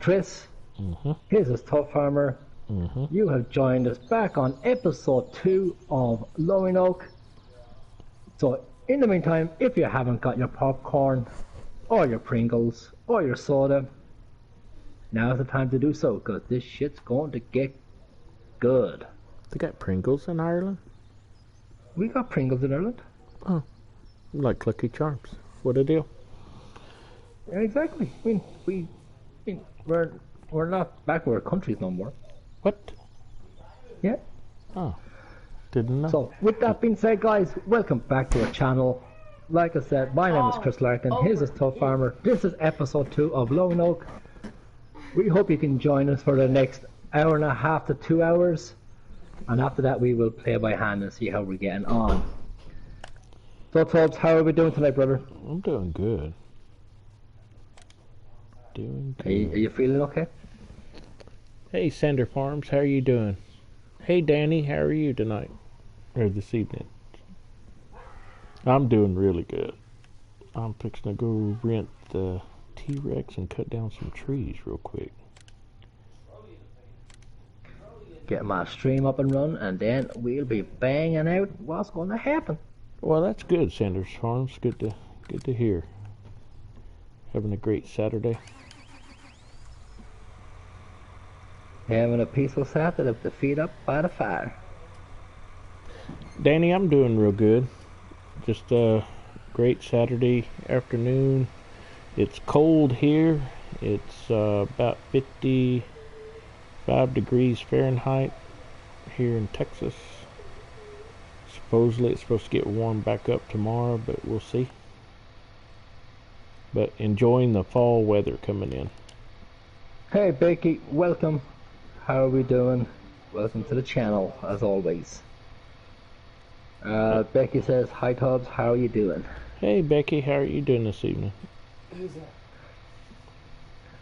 Chris, Mm-hmm. here's his Tough Farmer. Mm-hmm. You have joined us back on episode 2 of Lowing Oak. So, in the meantime, if you haven't got your popcorn, or your Pringles, or your soda, now's the time to do so, because this shit's going to get good. They got Pringles in Ireland? We got Pringles in Ireland. Oh, like Lucky Charms. What a deal. Yeah, exactly. I mean, we're not backward countries no more. What? Yeah. Oh, didn't know. So, with that being said, guys, welcome back to our channel. Like I said, my name is Chris Larkin. Here's his Tough Farmer. This is episode 2 of Lone Oak. We hope you can join us for the next hour and a half to 2 hours. And after that, we will play by hand and see how we're getting on. So, Tubbs, how are we doing tonight, brother? I'm doing good. Are you feeling okay? Hey, Sander Farms, how are you doing? Hey, Danny, how are you tonight? Or this evening? I'm doing really good. I'm fixing to go rent the T-Rex and cut down some trees real quick. Get my stream up and run, and then we'll be banging out what's going to happen. Well, that's good, Sanders Farms. Good to hear. Having a great Saturday. Having a peaceful Saturday with the feet up by the fire. Danny, I'm doing real good. Just a great Saturday afternoon. It's cold here. It's about 55 degrees Fahrenheit here in Texas. Supposedly it's supposed to get warm back up tomorrow, but we'll see. But enjoying the fall weather coming in. Hey Becky, welcome. How are we doing? Welcome to the channel, as always. Becky says, hi Tubbs, how are you doing? Hey Becky, how are you doing this evening? Who's that?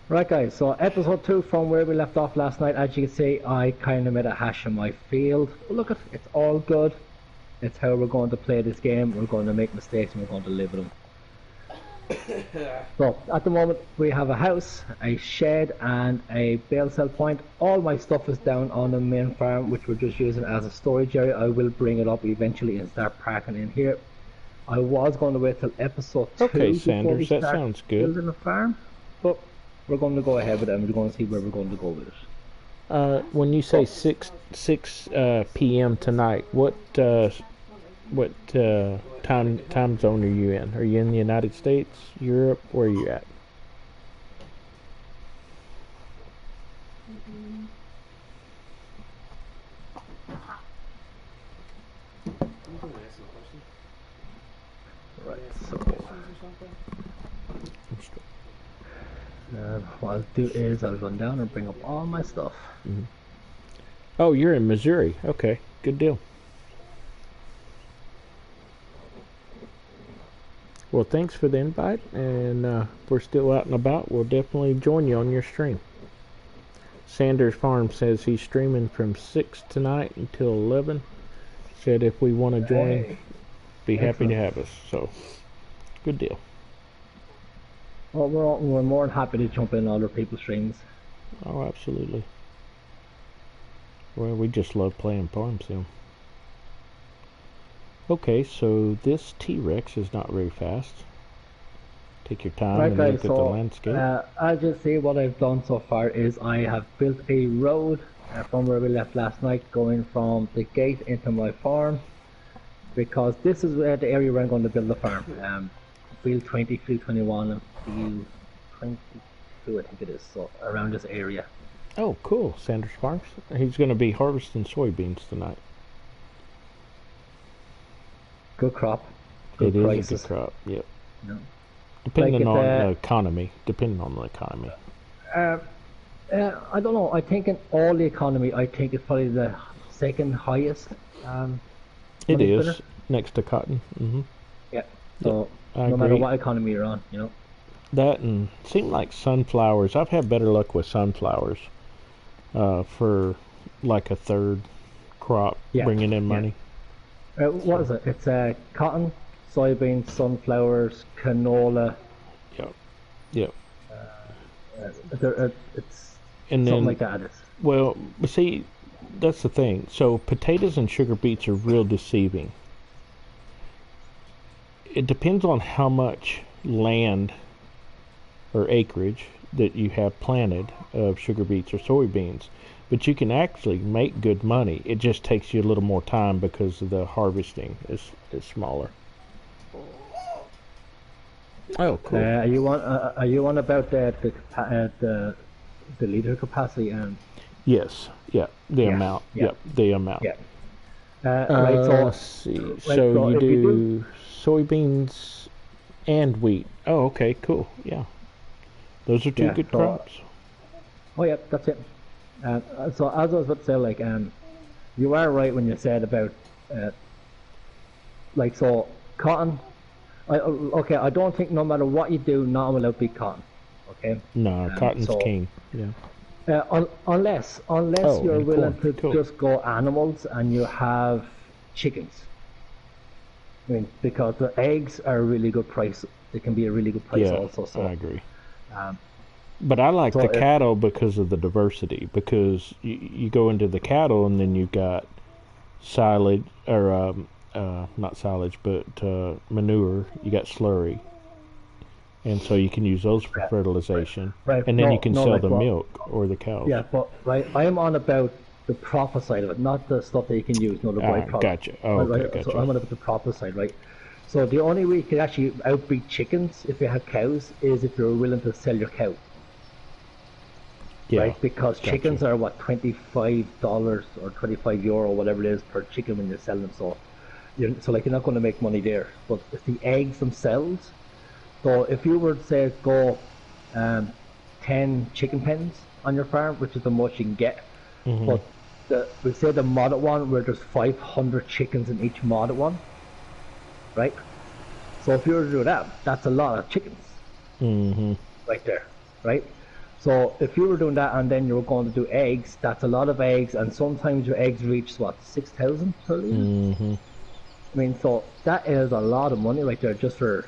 Right guys, so episode 2 from where we left off last night. As you can see, I kind of made a hash in my field. But look, it's all good. It's how we're going to play this game. We're going to make mistakes and we're going to live with them. So, at the moment, we have a house, a shed, and a bale sell point. All my stuff is down on the main farm, which we're just using as a storage area. I will bring it up eventually and start parking in here. I was going to wait till episode 2 Okay, before we Sanders, that start sounds good. building the farm, but we're going to go ahead with it and we're going to see where we're going to go with it. When you say 6 p.m. tonight, what time zone are you in? Are you in the United States, Europe? Where are you at? Right, so what I'll do is I'll run down and bring up all my stuff. Mm-hmm. Oh, you're in Missouri. Okay, good deal. Well, thanks for the invite, and if we're still out and about, we'll definitely join you on your stream. Sanders Farm says he's streaming from 6 tonight until 11. Said if we want to join, Hey, be happy excellent. to have us. So, good deal. Well, we're more than happy to jump in other people's streams. Oh, absolutely. Well, we just love playing farm sim. Okay, so this T-Rex is not very fast. Take your time Right and guys, look at the so landscape. as you see, what I've done so far is I have built a road from where we left last night, going from the gate into my farm, because this is where the area where I'm going to build the farm. Field 20, field 21, and field 22, I think it is, so around this area. Oh, cool, Sanders Farms. He's going to be harvesting soybeans tonight. Good crop, good It is prices. a good crop, yep. Yeah. Depending Like on the economy. I don't know. I think in all the economy, I think it's probably the second highest. It money is, spinner. next to cotton. Mm-hmm. Yeah. So I no matter agree. what economy you're on, you know. That and seem like sunflowers. I've had better luck with sunflowers for like a third crop, Yeah, bringing in yeah. money. What is it? It's cotton, soybeans, sunflowers, canola, Yep. It's And something then, like that. It's, well, see, that's the thing. So potatoes and sugar beets are real deceiving. It depends on how much land or acreage that you have planted of sugar beets or soybeans. But you can actually make good money. It just takes you a little more time because of the harvesting is smaller. Oh, cool. are you on about the liter capacity and Yes. Yeah. The yeah, amount. yeah, Yep. The amount. yeah. Right. So Let's see. right. So So you if you do, do soybeans and wheat. Oh, okay. Cool. Yeah. Those are two yeah. good So crops. oh yeah, that's it. So as I was about to say, like you are right when you said about uh, like so cotton. Okay, I don't think no matter what you do, not allowed to be cotton. Okay. No, cotton's So king. Yeah. unless Oh, you're and willing corn. to Cool. just go animals and you have chickens. I mean, because the eggs are a really good price. They can be a really good price Yeah, also. I So, agree. um, But I like so the if cattle because of the diversity. Because you go into the cattle and then you've got silage or not silage, but manure. You got slurry, and so you can use those for yeah, fertilization, right, and then you can no, sell like the what? milk or the cows. Yeah, but right, I am on about the profit side of it, not the stuff that you can use, no, the byproduct. Gotcha. Oh, Right, okay, right. So gotcha. I'm on about the profit side, right? So the only way you can actually outbeat chickens if you have cows is if you're willing to sell your cow, Yeah, right? Because gotcha. chickens are what $25 or €25 whatever it is per chicken when you sell them. So you're not going to make money there. But it's the eggs themselves. So if you were to say go 10 chicken pens on your farm, which is the most you can get, Mhm. but we say the modded one where there's 500 chickens in each modded one, right? So if you were to do that, that's a lot of chickens Mhm. right there, right? So if you were doing that and then you were going to do eggs, that's a lot of eggs, and sometimes your eggs reach what 6,000 per liter. Mhm. I mean, so that is a lot of money right there just for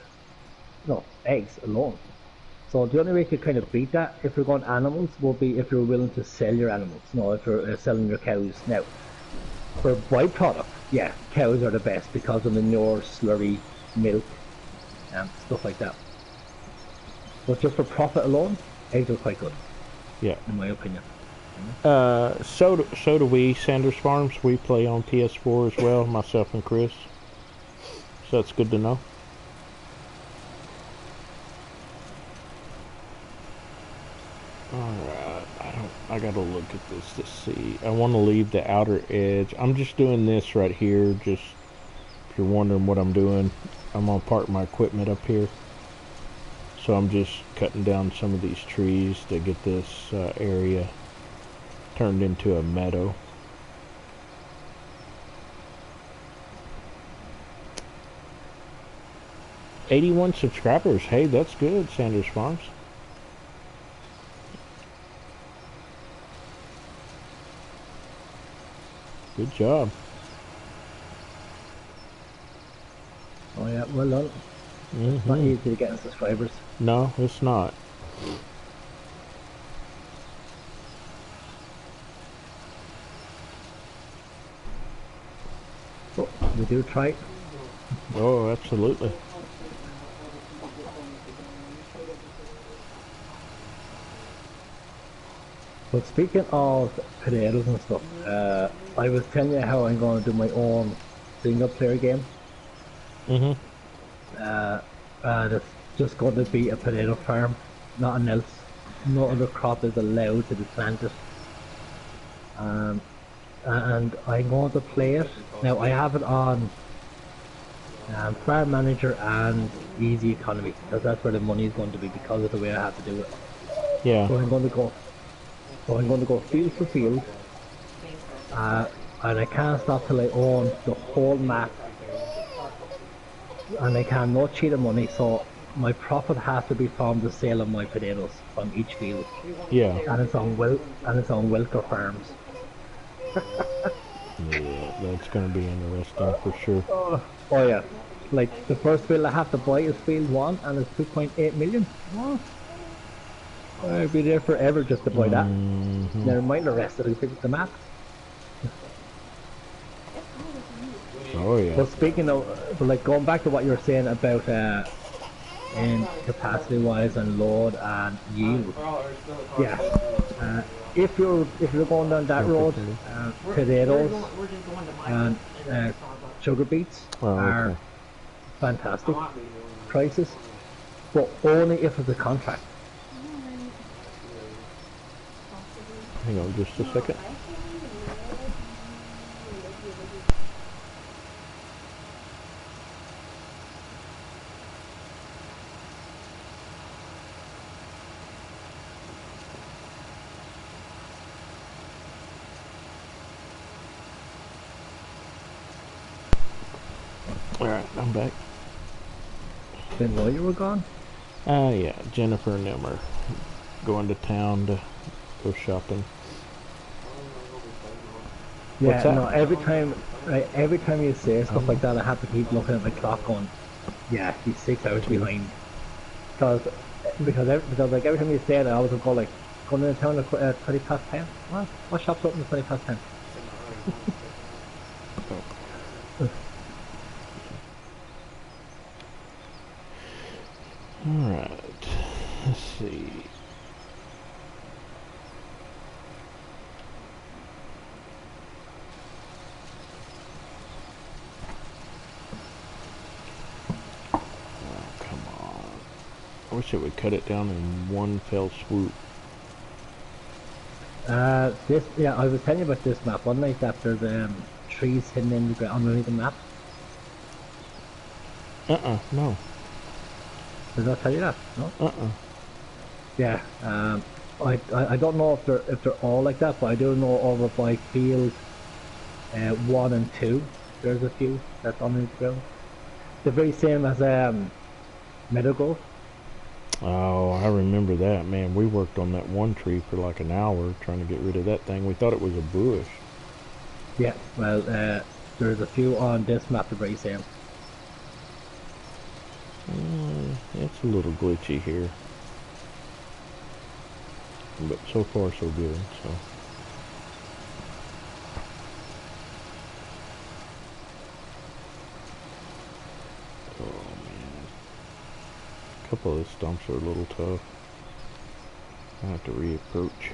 eggs alone. So the only way you could kind of beat that if you're going animals will be if you're willing to sell your animals. If you're selling your cows. Now, for byproduct, yeah, cows are the best because of manure, slurry, milk, and stuff like that. But just for profit alone, eggs are quite good, Yeah. in my opinion. So do we. Sanders Farms. We play on PS4 as well. Myself and Chris. So that's good to know. Alright, I gotta look at this to see. I want to leave the outer edge. I'm just doing this right here. Just if you're wondering what I'm doing, I'm gonna park my equipment up here. So I'm just cutting down some of these trees to get this area turned into a meadow. '81 subscribers. Hey, that's good, Sanders Farms. Good job. Oh yeah, well done. It's not Mhm. easy to get subscribers. No, it's not. But we do try. Oh, absolutely. But speaking of potatoes and stuff, I was telling you how I'm going to do my own single player game. Mhm. It's just going to be a potato farm, nothing else. No other crop is allowed to be planted. Um, and I'm going to play it. Now I have it on Farm Manager and Easy Economy because that's where the money is going to be because of the way I have to do it. Yeah. So I'm going to go. So I'm going to go field for field, and I can't stop till I own the whole map, and I can not cheat of money. So my profit has to be from the sale of my potatoes from each field, Yeah. and it's on Welker Farms. Yeah, that's gonna be interesting for sure. Oh yeah, like the first field I have to buy is field one, and it's 2.8 million. What? I'll be there forever just to buy that. Mm-hmm. Never mind the rest of the map. Oh yeah. But speaking of, but like going back to what you were saying about in capacity wise and load and yield, yeah. If you're going down that road, potatoes and sugar beets Oh, are okay. fantastic prices, but only if it's a contract. Hang on just a second. Alright, I'm back. Then while you were gone, Yeah, Jennifer and them are going to town to go shopping. What's yeah, that? no. Every time you say stuff like that, I have to keep looking at my clock, going, yeah, he's 6 hours behind. Because like every time you say it, I always go like, going into town at 10. What shop's open at 10? Alright, let's see. Oh, come on. I wish it would cut it down in one fell swoop. I was telling you about this map one night after the trees hidden in the ground underneath the map. No. Did I tell you that? No. Yeah. I don't know if they're all like that, but I do know over by field 1 and 2. There's a few that's underneath the ground. They're very same as Meadow. Oh, I remember that, man. We worked on that one tree for like an hour trying to get rid of that thing. We thought it was a bush. Yeah. Well, there's a few on this map. They're very same. It's a little glitchy here. But so far so good, so. Oh man. A couple of the stumps are a little tough. I have to reapproach.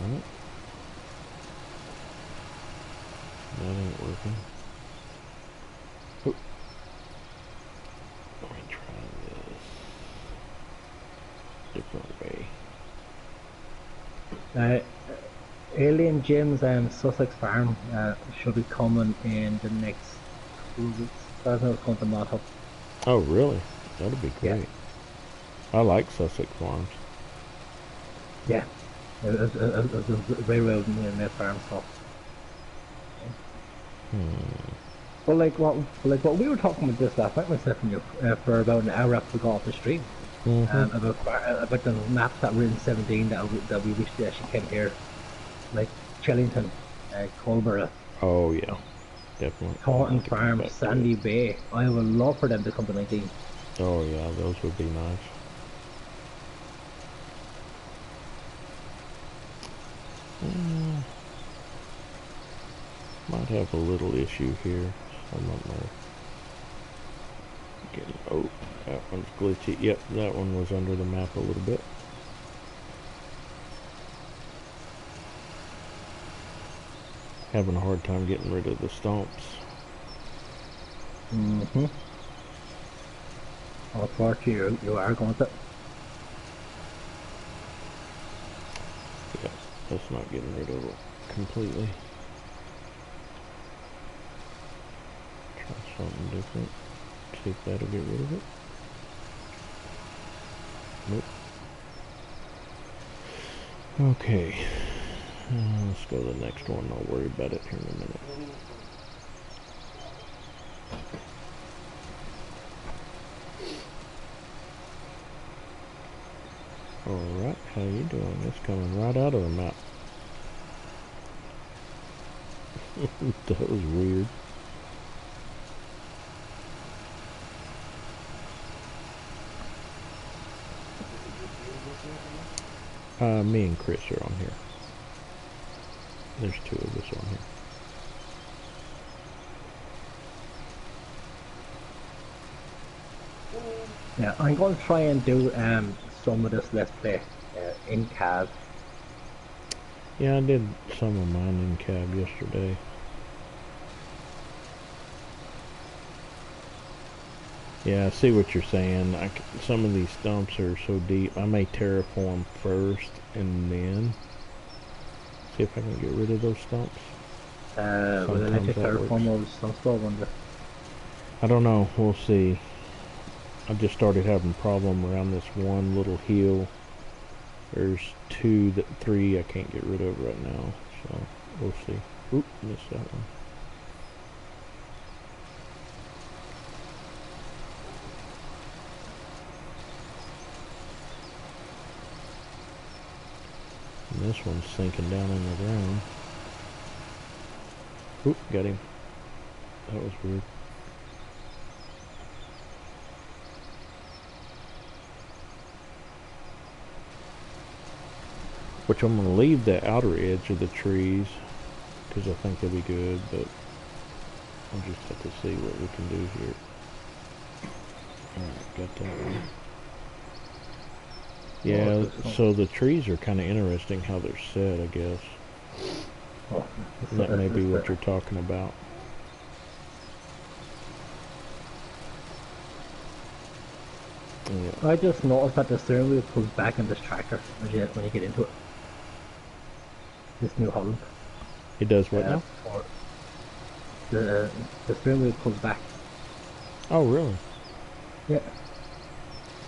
Alright. That ain't working. Oh. Let me try this. Different way. Alien Gyms and Sussex Farm should be coming in the next 2 weeks. That's not going to mod up. Oh really? That'd be great. Yeah. I like Sussex Farms. Yeah. It's very well made farm stuff. But like what we were talking about this last night, myself and you, for about an hour after we got off the stream, about the maps that were in 17 that we wish they actually came here, like Chellington, Colborough, Oh yeah, definitely. Thornton I'll have to come Farm, back to Sandy it. Bay. I would love for them to come to 19. Oh yeah, those would be nice. Might have a little issue here. I don't know. Oh, that one's glitchy. Yep, that one was under the map a little bit. Having a hard time getting rid of the stumps. How far to you are going with it? Yeah, that's not getting rid of it completely. Try something different. See if that'll get rid of it. Nope. Okay. Let's go to the next one. I'll worry about it here in a minute. Alright, how you doing? It's coming right out of the map. That was weird. Me and Chris are on here. There's two of us on here. Yeah, I'm going to try and do some of this Let's Play in cab. Yeah, I did some of mine in cab yesterday. Yeah, I see what you're saying. Some of these stumps are so deep. I may terraform first and then see if I can get rid of those stumps. Will I let you terraform those stumps, I wonder? I don't know. We'll see. I just started having a problem around this one little hill. There's three I can't get rid of right now, so we'll see. Oop, missed that one. And this one's sinking down in the ground. Oop, got him. That was weird. Which I'm going to leave the outer edge of the trees because I think they'll be good, but I'll just have to see what we can do here. Alright, got that one. Yeah, so the trees are kind of interesting how they're set, I guess. Oh, That may be what you're talking about. Yeah. I just noticed that the steering wheel pulls back in this tractor when you get into it. This New Holland. It does what now? The steering wheel pulls back. Oh, really? Yeah.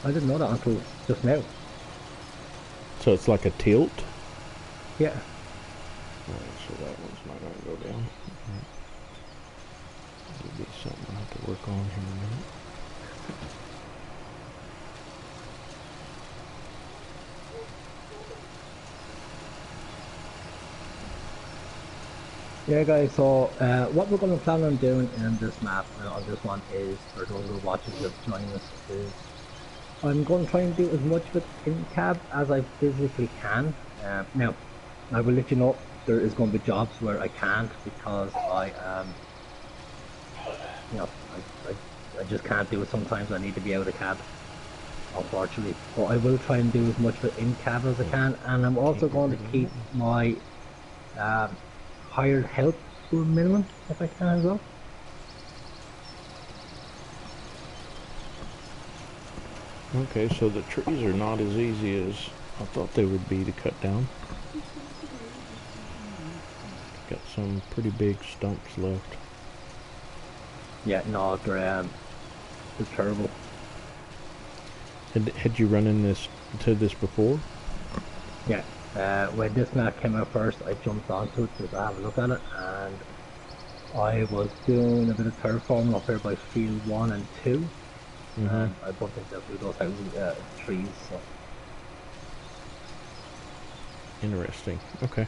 I didn't know that until just now. So it's like a tilt? Yeah. Alright, so that one's not going to go down. That'll be something I have to work on here in a minute. Yeah guys, so what we're going to plan on doing in this map, on this one is, for those who are watching just joining us, is I'm going to try and do as much of it in cab as I physically can. Now, I will let you know there is going to be jobs where I can't because I you know, I just can't do it. Sometimes I need to be out of cab, unfortunately. But I will try and do as much of it in cab as I can, and I'm also going to keep my hired help to a minimum if I can as well. Okay, so the trees are not as easy as I thought they would be to cut down. Got some pretty big stumps left. Yeah, no, they're terrible. Had you run into this before? Yeah. When this map came out first, I jumped onto it to have a look at it, and I was doing a bit of terraforming up here by field 1 and 2, and I bumped into those trees. So. Interesting. Okay.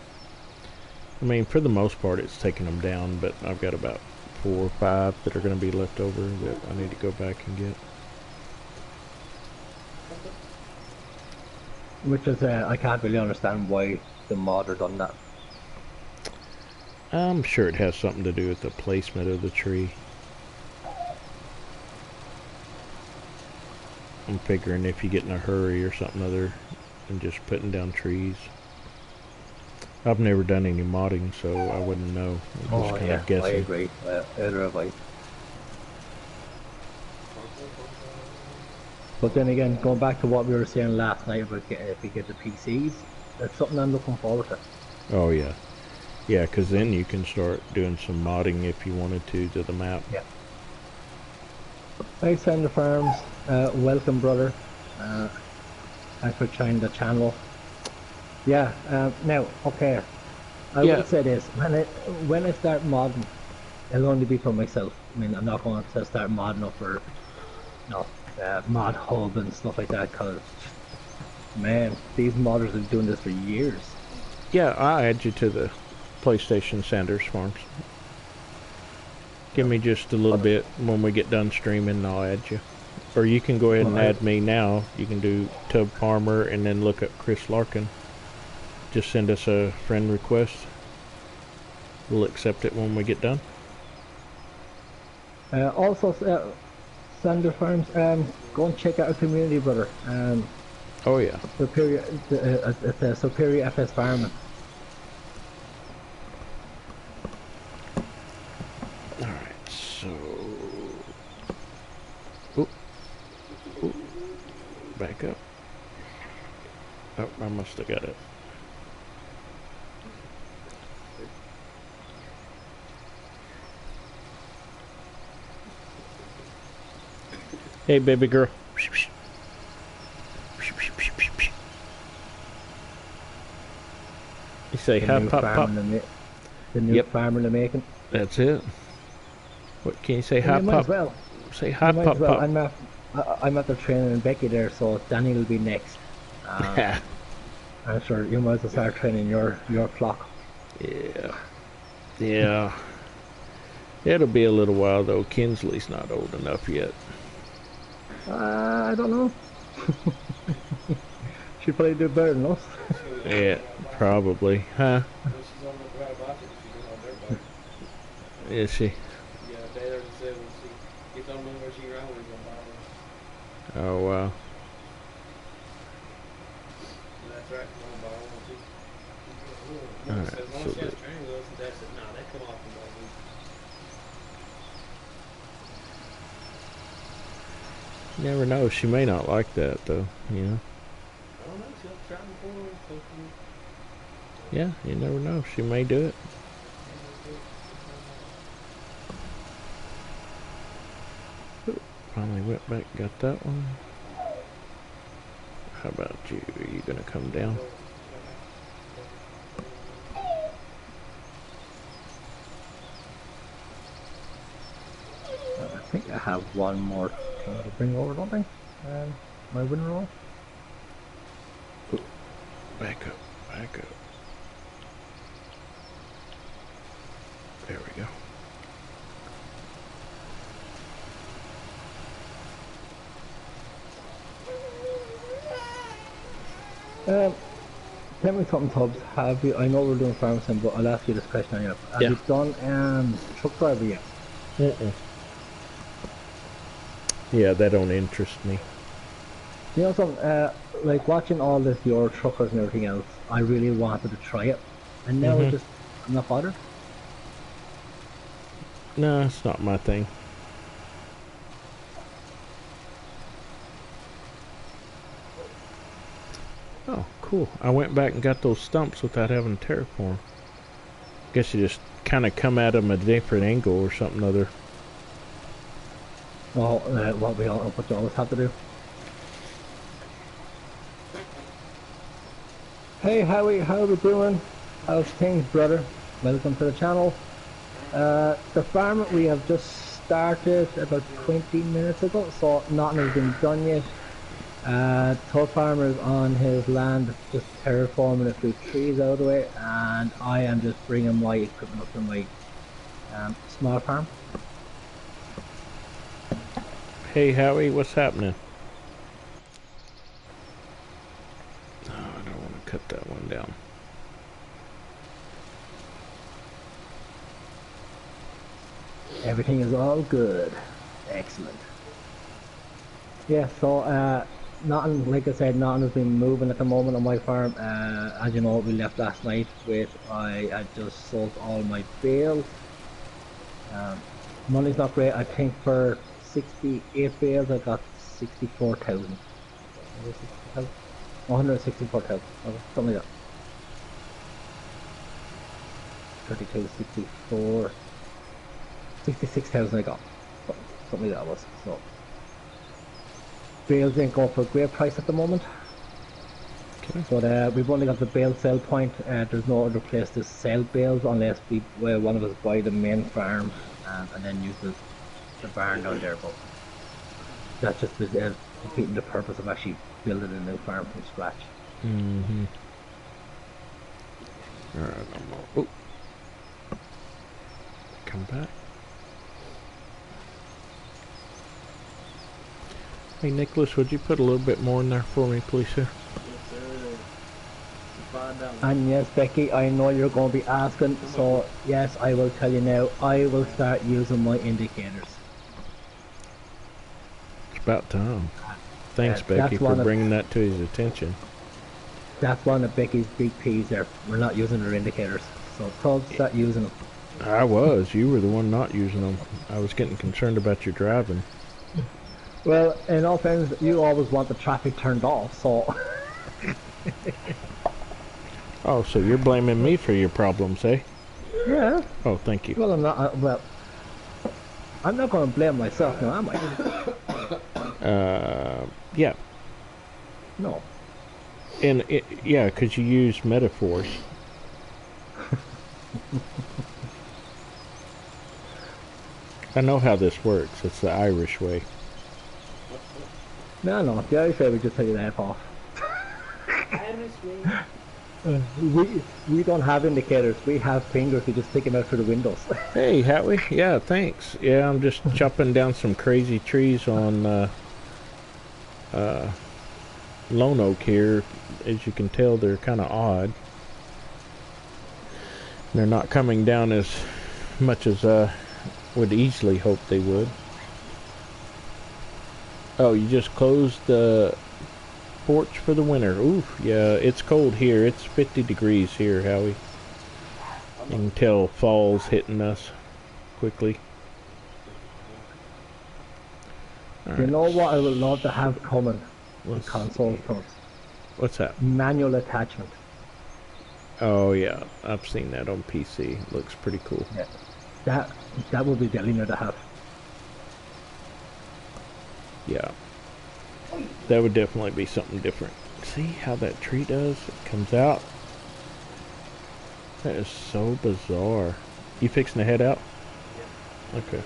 I mean, for the most part, it's taking them down, but I've got about 4 or 5 that are going to be left over that I need to go back and get. Which is, I can't really understand why the modder done that. I'm sure it has something to do with the placement of the tree. I'm figuring if you get in a hurry or something other than just putting down trees. I've never done any modding, so I wouldn't know. I'm just kind of guessing. I agree. Either have I. But then again, going back to what we were saying last night about if we get the PCs, that's something I'm looking forward to. Oh yeah. Yeah, because then you can start doing some modding if you wanted to the map. Yeah. Hey Sender Farms, welcome brother. Thanks for joining the channel. Yeah, now, okay, I will say this, when I start modding, it'll only be for myself. I mean, I'm not going to start modding up for, mod hub and stuff like that, because, man, these modders have been doing this for years. Yeah, I'll add you to PlayStation Sanders Farms. Give me just a little bit when we get done streaming and I'll add you. Or you can go ahead and add me now. You can do Tubb Farmer and then look up Chris Larkin. Just send us a friend request. We'll accept it when we get done. Also, Sander Farms, go and check out our community, brother. Oh yeah. Superior, it's Superior FS Farming. Alright, so... Oop. Oop. Back up. Oh, I must have got it. Hey, baby girl. You say hi, pop, pop. The new farmer in the making. That's it. What can you say? Hi, pop. Well. Say hi, pop, pop. I'm at the training in Becky there, so Danny will be next. I'm sure you might as well start training your flock. Yeah. Yeah. It'll be a little while though. Kinsley's not old enough yet. I don't know. She'd probably do better than us. Yeah, probably. Huh? Is she? Oh, wow. Alright, so you never know. She may not like that, though, you know? Yeah, you never know. She may do it. Finally went back and got that one. How about you? Are you gonna come down? I think I have one more thing to bring over, don't I? My win roll. Back up, back up. There we go. Tell me something, Tubbs. Have you? I know we're doing farm sim, but I'll ask you this question anyway. Have you done truck driver yet? Yeah, that don't interest me. You know something? Like watching all this, your truckers and everything else. I really wanted to try it, and now I'm not bothered. No, it's not my thing. Oh, cool. I went back and got those stumps without having to terraform. Guess you just kind of come at them at a different angle or something other. Well, what you always have to do. Hey Howie, how are we doing? How's things, brother? Welcome to the channel. The farm we have just started about 20 minutes ago, so nothing has been done yet. Tubb Farmer's on his land, just terraforming a few trees out of the way, and I am just bringing my equipment up to my small farm. Hey Howie, what's happening? Oh, I don't want to cut that one down. Everything is all good. Excellent. Yeah, so nothing, like I said, nothing has been moving at the moment on my farm. As you know, we left last night with, I had just sold all my bales. Money's not great. I think for 68 bales I got 64,000. 164,000, something like that. 32, 64, 66,000 I got. Something like that was. So bales ain't going for a great price at the moment. Okay. But we've only got the bale sell point. There's no other place to sell bales unless one of us buy the main farm and then use the barn down there. But that's just defeating the purpose of actually building a new farm from scratch. Mm-hmm. Alright, come back. Hey Nicholas, would you put a little bit more in there for me, please, sir? And yes, Becky, I know you're going to be asking, so yes, I will tell you now, I will start using my indicators. It's about time. Thanks, That's Becky, for bringing that to his attention. That's one of Becky's big P's there. We're not using her indicators, so Tubb, start using them. I was. You were the one not using them. I was getting concerned about your driving. Well, in all fairness, you always want the traffic turned off, so... Oh, so you're blaming me for your problems, eh? Yeah. Oh, thank you. Well, I'm not, I'm not going to blame myself now, am I? Yeah. No. And, yeah, because you use metaphors. I know how this works. It's the Irish way. No, the Irish way we just tell you to F off. We don't have indicators. We have fingers. We just stick them out through the windows. Hey, Howie. Yeah, thanks. Yeah, I'm just chopping down some crazy trees on Lone Oak here. As you can tell, they're kind of odd. They're not coming down as much as would easily hope they would. Oh, you just closed the porch for the winter. Oof, yeah, it's cold here. It's 50 degrees here, Howie. You can tell fall's hitting us quickly. You know what I would love to have coming in console fronts? What's that? Manual attachment. Oh yeah, I've seen that on PC. Looks pretty cool. Yeah, that would be the leaner to have. Yeah, that would definitely be something different. See how that tree does? It comes out. That is so bizarre. You fixing to head out? Yeah. Okay.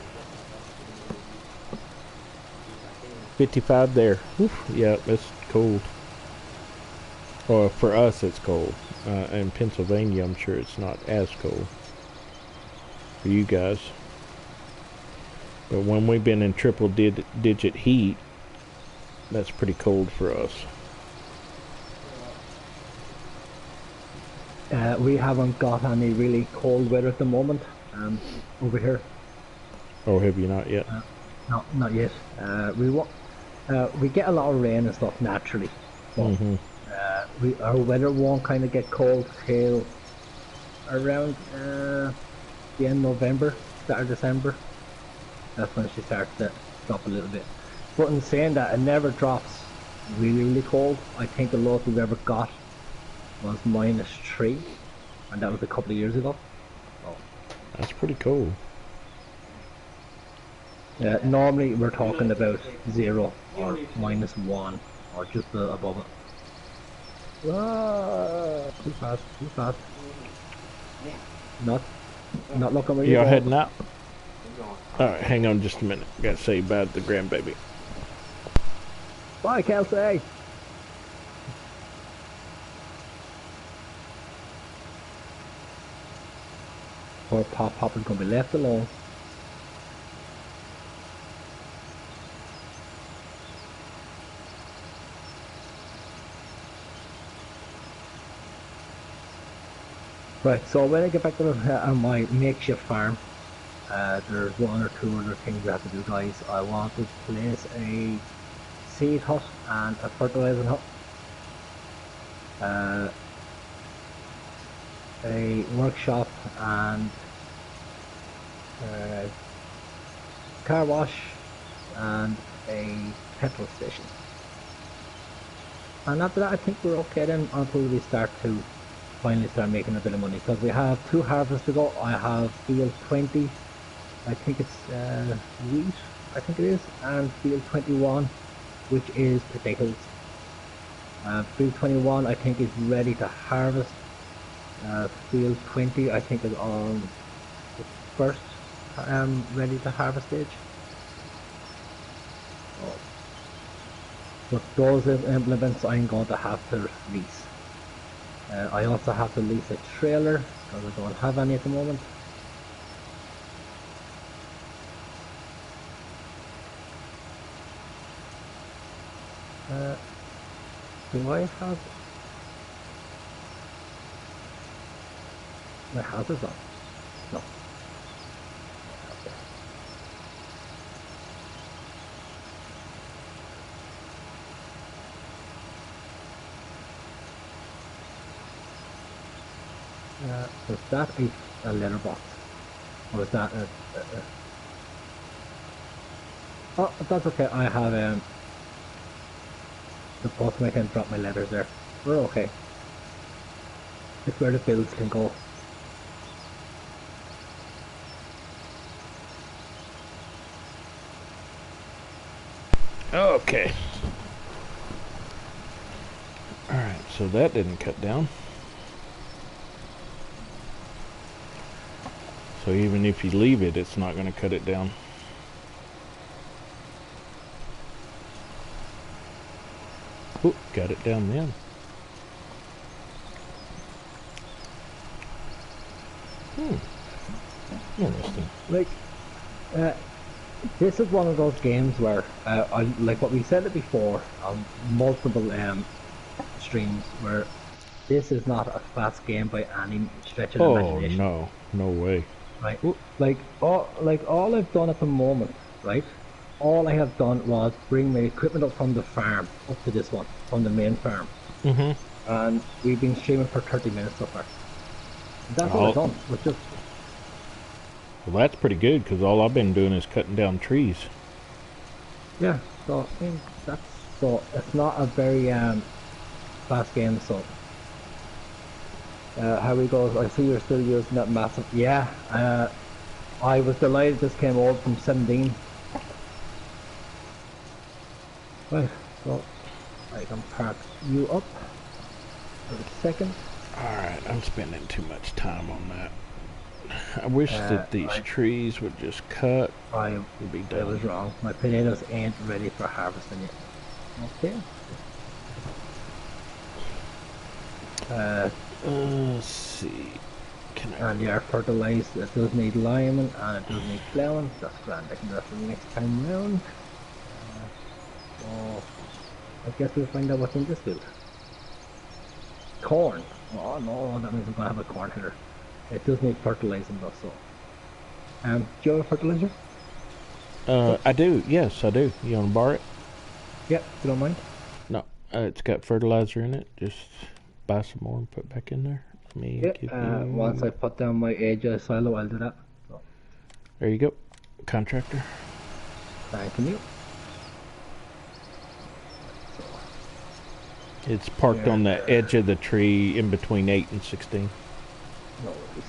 55 there. Oof, yeah, it's cold. Or for us, it's cold. In Pennsylvania, I'm sure it's not as cold for you guys. But when we've been in triple digit heat, that's pretty cold for us. We haven't got any really cold weather at the moment over here. Oh, have you not yet? No, not yet. We get a lot of rain and stuff naturally. But, our weather won't kind of get cold till around the end of November, start of December. That's when she starts to drop a little bit. But in saying that, it never drops really cold. I think the lowest we've ever got was -3, and that was a couple of years ago. Oh. That's pretty cool. Normally we're talking about 0 or -1 or just above it. Ah, too fast. Not looking really Y'all good. heading out? Alright, hang on just a minute. Gotta say bye to the grandbaby. Bye, Kelsey. Poor Papa's gonna be left alone. Right, so when I get back to my makeshift farm, there's one or two other things we have to do, guys. I want to place a seed hut and a fertilizing hut, a workshop and car wash and a petrol station. And after that I think we're okay then until we finally start making a bit of money, because we have 2 harvests to go. I have field 20, I think it's wheat, I think it is, and field 21, which is potatoes. Field 21 I think is ready to harvest. Field 20 I think is on the first ready to harvest stage. But those implements I'm going to have to lease. I also have to lease a trailer because I don't have any at the moment. Do I have my hazards on? No. Okay. Was that a letterbox? Or was that a Oh, that's okay. I have the postman can drop my letters there. We're okay. It's where the bills can go. Okay. Alright, so that didn't cut down. So even if you leave it, it's not going to cut it down. Oop, got it down then. Interesting. Like, this is one of those games where, like what we said it before on multiple streams, where this is not a fast game by any stretch of the imagination. Oh no, no way. Right, like all I've done at the moment, right? All I have done was bring my equipment up from the farm up to this one, from the main farm. And we've been streaming for 30 minutes so far. That's all I've done. It's just... Well, that's pretty good, because all I've been doing is cutting down trees. Yeah, so I mean, so it's not a very fast game. So how we go? I see you're still using that massive. Yeah, I was delighted this came over from 17. Right, so I can park you up for a second. Alright, I'm spending too much time on that. I wish that these trees would just cut. I be done. I was wrong. My potatoes ain't ready for harvesting yet. Okay. Let's see. And you are fertilized. It does need liming and it does need plowing. That's grand. I can do that for the next time round. So I guess we'll find out what's in this field. Corn. Oh no, that means we're gonna have a corn hitter. It does need fertilizing though, so. Do you have a fertilizer? I do. Yes, I do. You want to borrow it? Yep, you don't mind? No, it's got fertilizer in it. Just buy some more and put back in there. Let me give you... Once I put down my AJ silo, I'll do that. So. There you go. Contractor. Thank you. It's parked on the edge of the tree in between 8 and 16. No worries.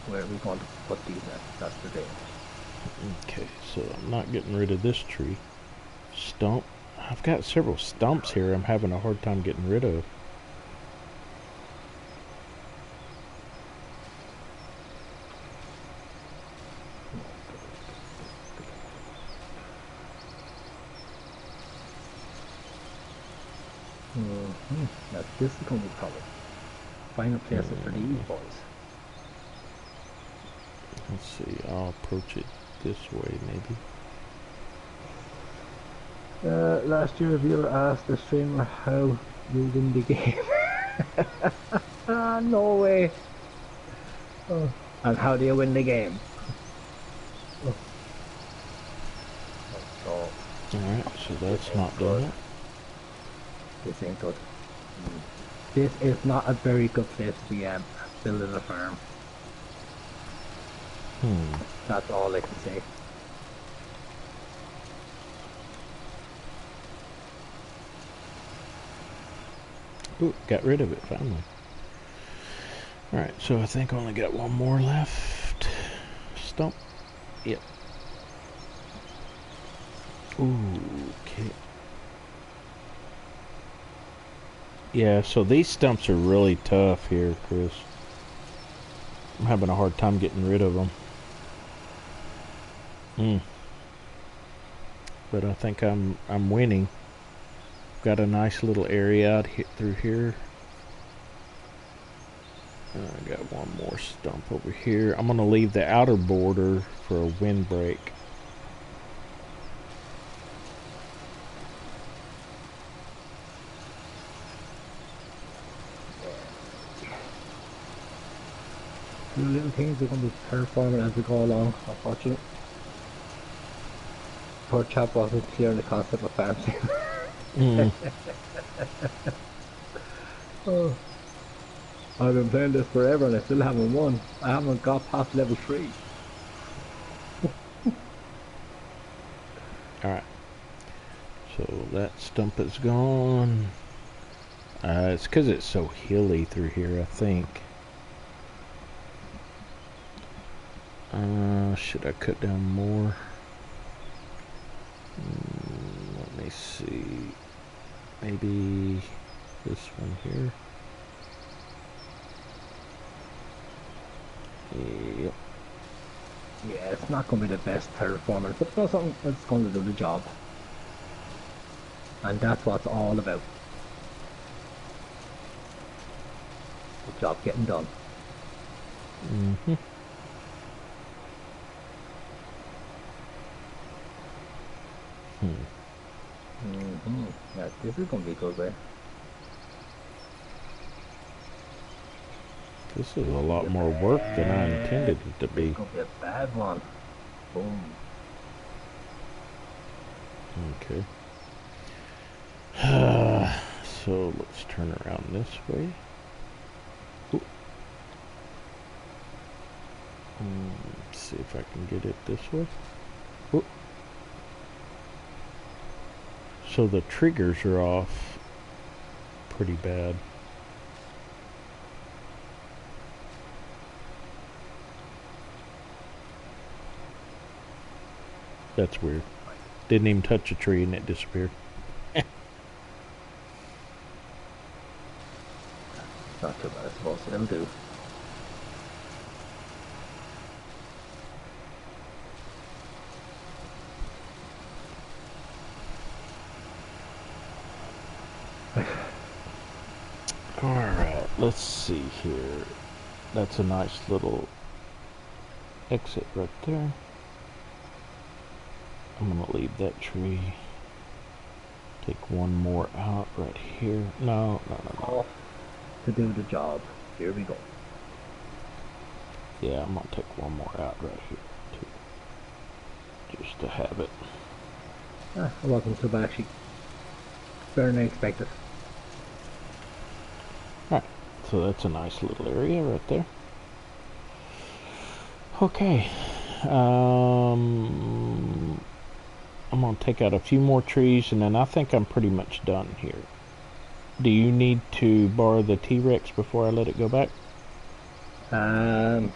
Where are we going to put these at? That's the day. Okay, so I'm not getting rid of this tree. Stump. I've got several stumps here I'm having a hard time getting rid of. Now this is going to be probably final place for these boys. Let's see, I'll approach it this way maybe. Last year a viewer asked the streamer how you win the game. No way. Oh. And how do you win the game? Oh. Alright, so that's not done. This ain't good. This is not a very good place to be building a farm. That's all I can say. Ooh, got rid of it finally. Alright, so I think I only got one more left. Stump. Yep. Ooh, okay. Yeah, so these stumps are really tough here, Chris. I'm having a hard time getting rid of them. But I think I'm winning. Got a nice little area out through here. I got one more stump over here. I'm gonna leave the outer border for a windbreak. few little things we're going to be terraforming as we go along, unfortunately. Poor chap wasn't clear on the concept of farm sim. Mm. Oh, I've been playing this forever and I still haven't won. I haven't got past level 3. Alright. So that stump is gone. It's because it's so hilly through here, I think. Should I cut down more? Let me see. Maybe this one here. Yep. Yeah, it's not going to be the best terraforming, but it's something that's going to do the job. And that's what it's all about. The job getting done. Mm-hmm. Yeah, this is going to be good, way. This is a lot more work than I intended it to be. It's going to be a bad one. Boom. Okay. So let's turn around this way. Ooh. Let's see if I can get it this way. Ooh. So the triggers are off pretty bad. That's weird. Didn't even touch a tree and it disappeared. Not too bad, I suppose. It'll do. Alright, let's see here. That's a nice little exit right there. I'm gonna leave that tree. Take one more out right here. No. Off to do the job. Here we go. Yeah, I'm gonna take one more out right here too. Just to have it. It wasn't too bad actually. Better than I expected. Alright, so that's a nice little area right there. Okay. I'm gonna take out a few more trees and then I think I'm pretty much done here. Do you need to borrow the T-Rex before I let it go back? You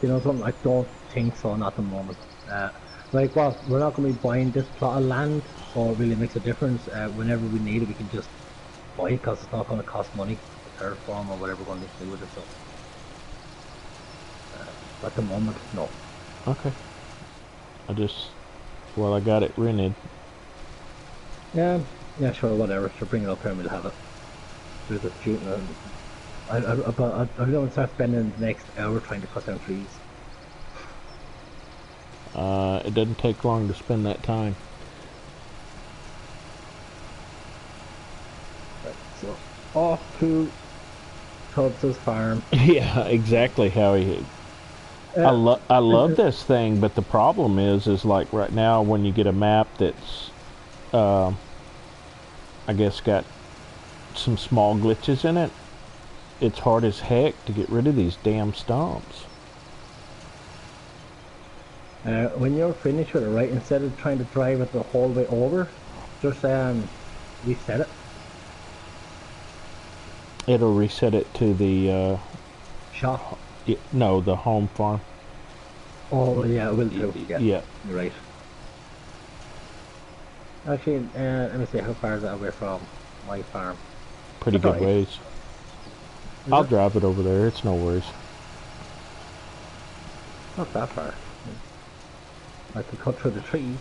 know something, I don't think so, not at the moment. Like, well, we're not going to be buying this plot of land, so it really makes a difference. Whenever we need it, we can just buy it because it's not going to cost money to terraform or whatever we're going to do with it. So, at the moment, no. Okay. I got it rented. Yeah, sure, whatever. Sure, bring it up here and we'll have it. Do the shooting. I don't want to start spending the next hour trying to cut down trees. It doesn't take long to spend that time. Right, so off to Tubbs' farm. Yeah, exactly how he. I love this thing, but the problem is like right now when you get a map that's, I guess got some small glitches in it, it's hard as heck to get rid of these damn stumps. When you're finished with it, right, instead of trying to drive it the whole way over, just reset it. It'll reset it to the Shop. no, the home farm. Oh yeah, it will too. Yeah, Yeah. You're right. Actually, let me see, how far is that away from my farm? Pretty good ways. I'll drive it over there. It's no worries. Not that far. I could cut through the trees.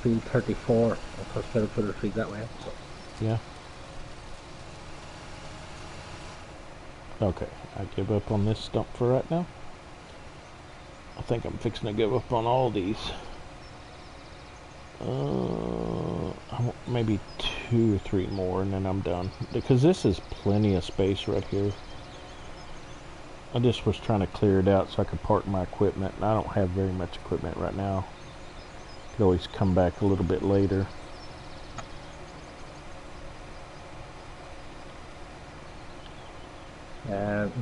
Field 34. I'll cut straight through the trees that way. So. Yeah. Okay, I give up on this stump for right now. I think I'm fixing to give up on all these. I want maybe 2 or 3 more and then I'm done. Because this is plenty of space right here. I just was trying to clear it out so I could park my equipment, and I don't have very much equipment right now. Could always come back a little bit later.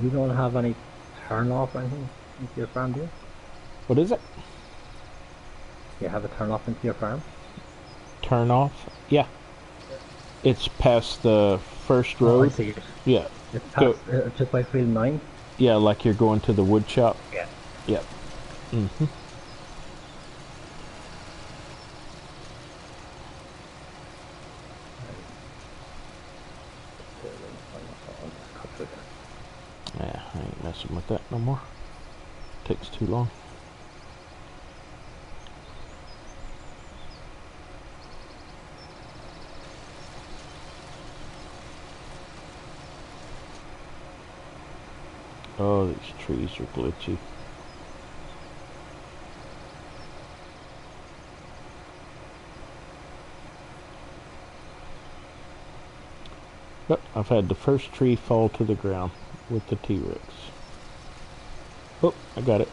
You don't have any turn off or anything into your farm, do you? What is it? You have a turn off into your farm? Turn off? Yeah. It's past the first road. Oh, I see. Yeah. It's past, just by field 9? Yeah, like you're going to the wood shop. Yeah. Yep. Mm-hmm. Yeah, I ain't messing with that no more. Takes too long. Oh, these trees are glitchy. But I've had the first tree fall to the ground with the T-Rex. Oh, I got it.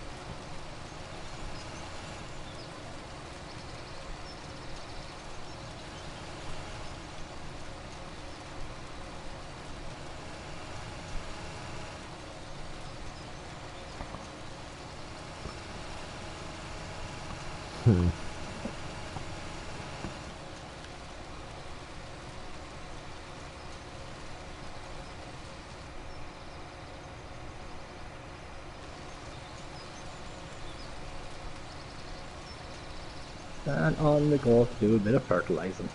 And on the go to do a bit of fertilizing.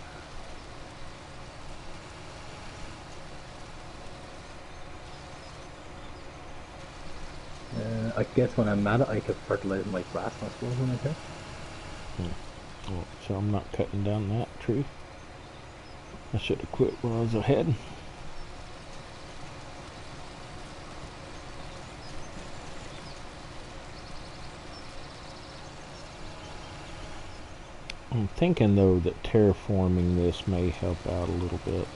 I guess when I'm at it, I could fertilize my grass, I suppose, when I can. Oh, so I'm not cutting down that tree. I should have quit when I was ahead. I'm thinking though that terraforming this may help out a little bit.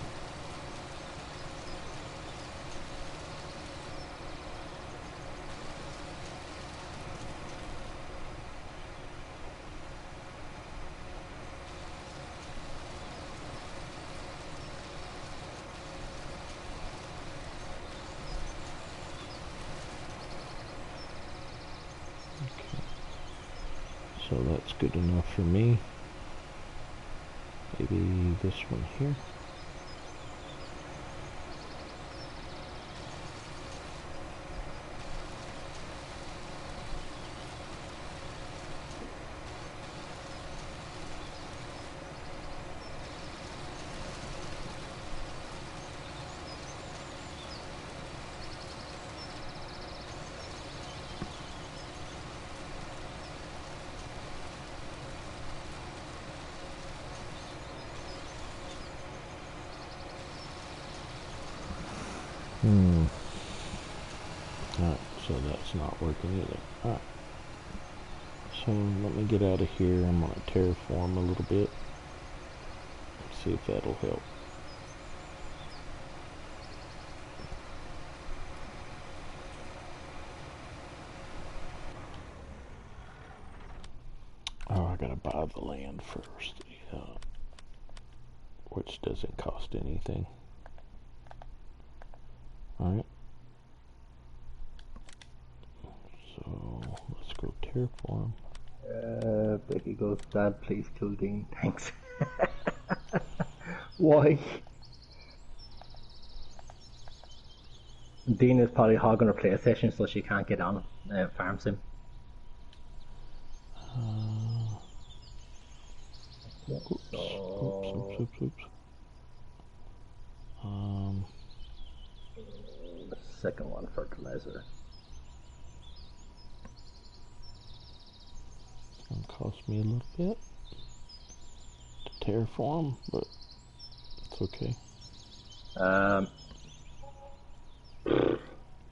Okay. So that's good enough for me. Maybe this one here. Alright, so that's not working either. Alright. So let me get out of here. I'm going to terraform a little bit. See if that'll help. Oh, I gotta buy the land first. Yeah. Which doesn't cost anything. Alright. So let's go terraform. Becky goes, Dad, please kill Dean. Thanks. Why? Dean is probably hogging her PlayStation so she can't get on Farm Sim. Oops. The second one, fertilizer. It's gonna cost me a little bit to terraform, but it's okay.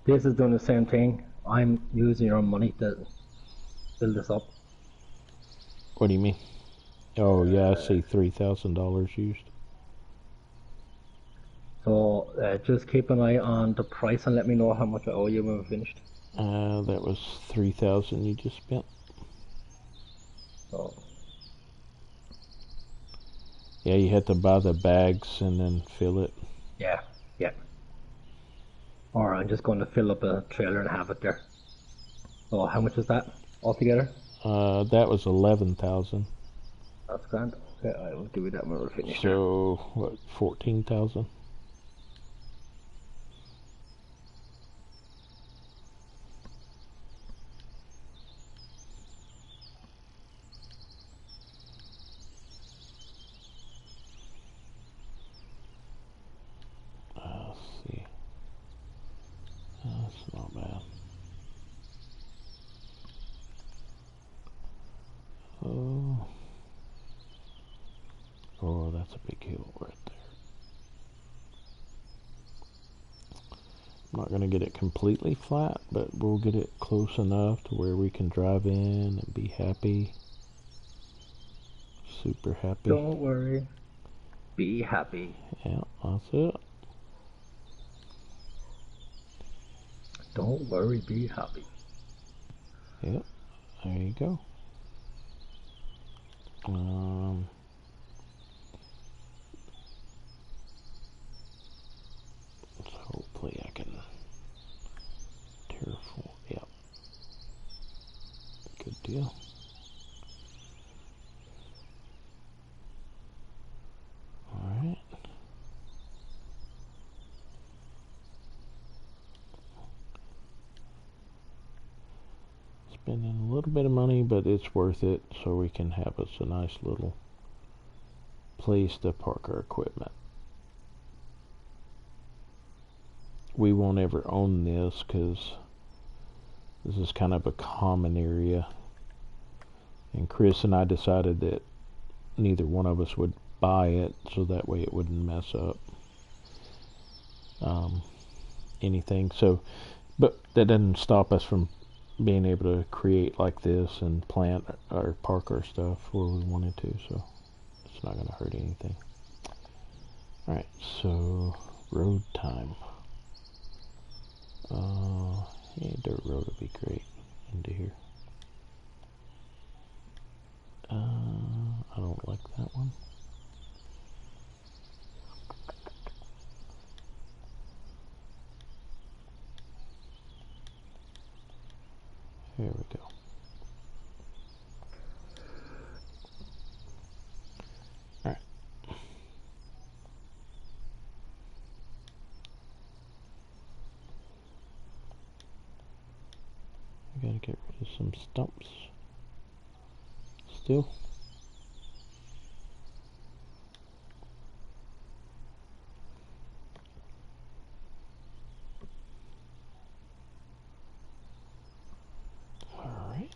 This is doing the same thing. I'm using your money to build this up. What do you mean? Oh yeah, I see $3,000 used. So just keep an eye on the price and let me know how much I owe you when we're finished. That was 3,000 you just spent. Oh. Yeah, you had to buy the bags and then fill it. Yeah, yeah. Or I'm just going to fill up a trailer and have it there. Oh, how much was that altogether? That was 11,000. That's grand. Okay, I will give you that when we're finished. So, what, 14,000? Let's see. That's not bad. Oh. Oh, that's a big hill right there. I'm not going to get it completely flat, but we'll get it close enough to where we can drive in and be happy. Super happy. Don't worry. Be happy. Yeah, that's it. Don't worry, be happy. Yep, there you go. So hopefully I can terraform. Yep. Good deal. Alright. Spending a little bit of money, but it's worth it so we can have us a nice little place to park our equipment. We won't ever own this because this is kind of a common area. And Chris and I decided that neither one of us would buy it so that way it wouldn't mess up anything. So, but that doesn't stop us from being able to create like this and plant or park our stuff where we wanted to. So it's not going to hurt anything. Alright, so road time. Yeah, dirt road would be great into here. I don't like that one. Here we go. Alright. I gotta get rid of some stumps. Still. Alright.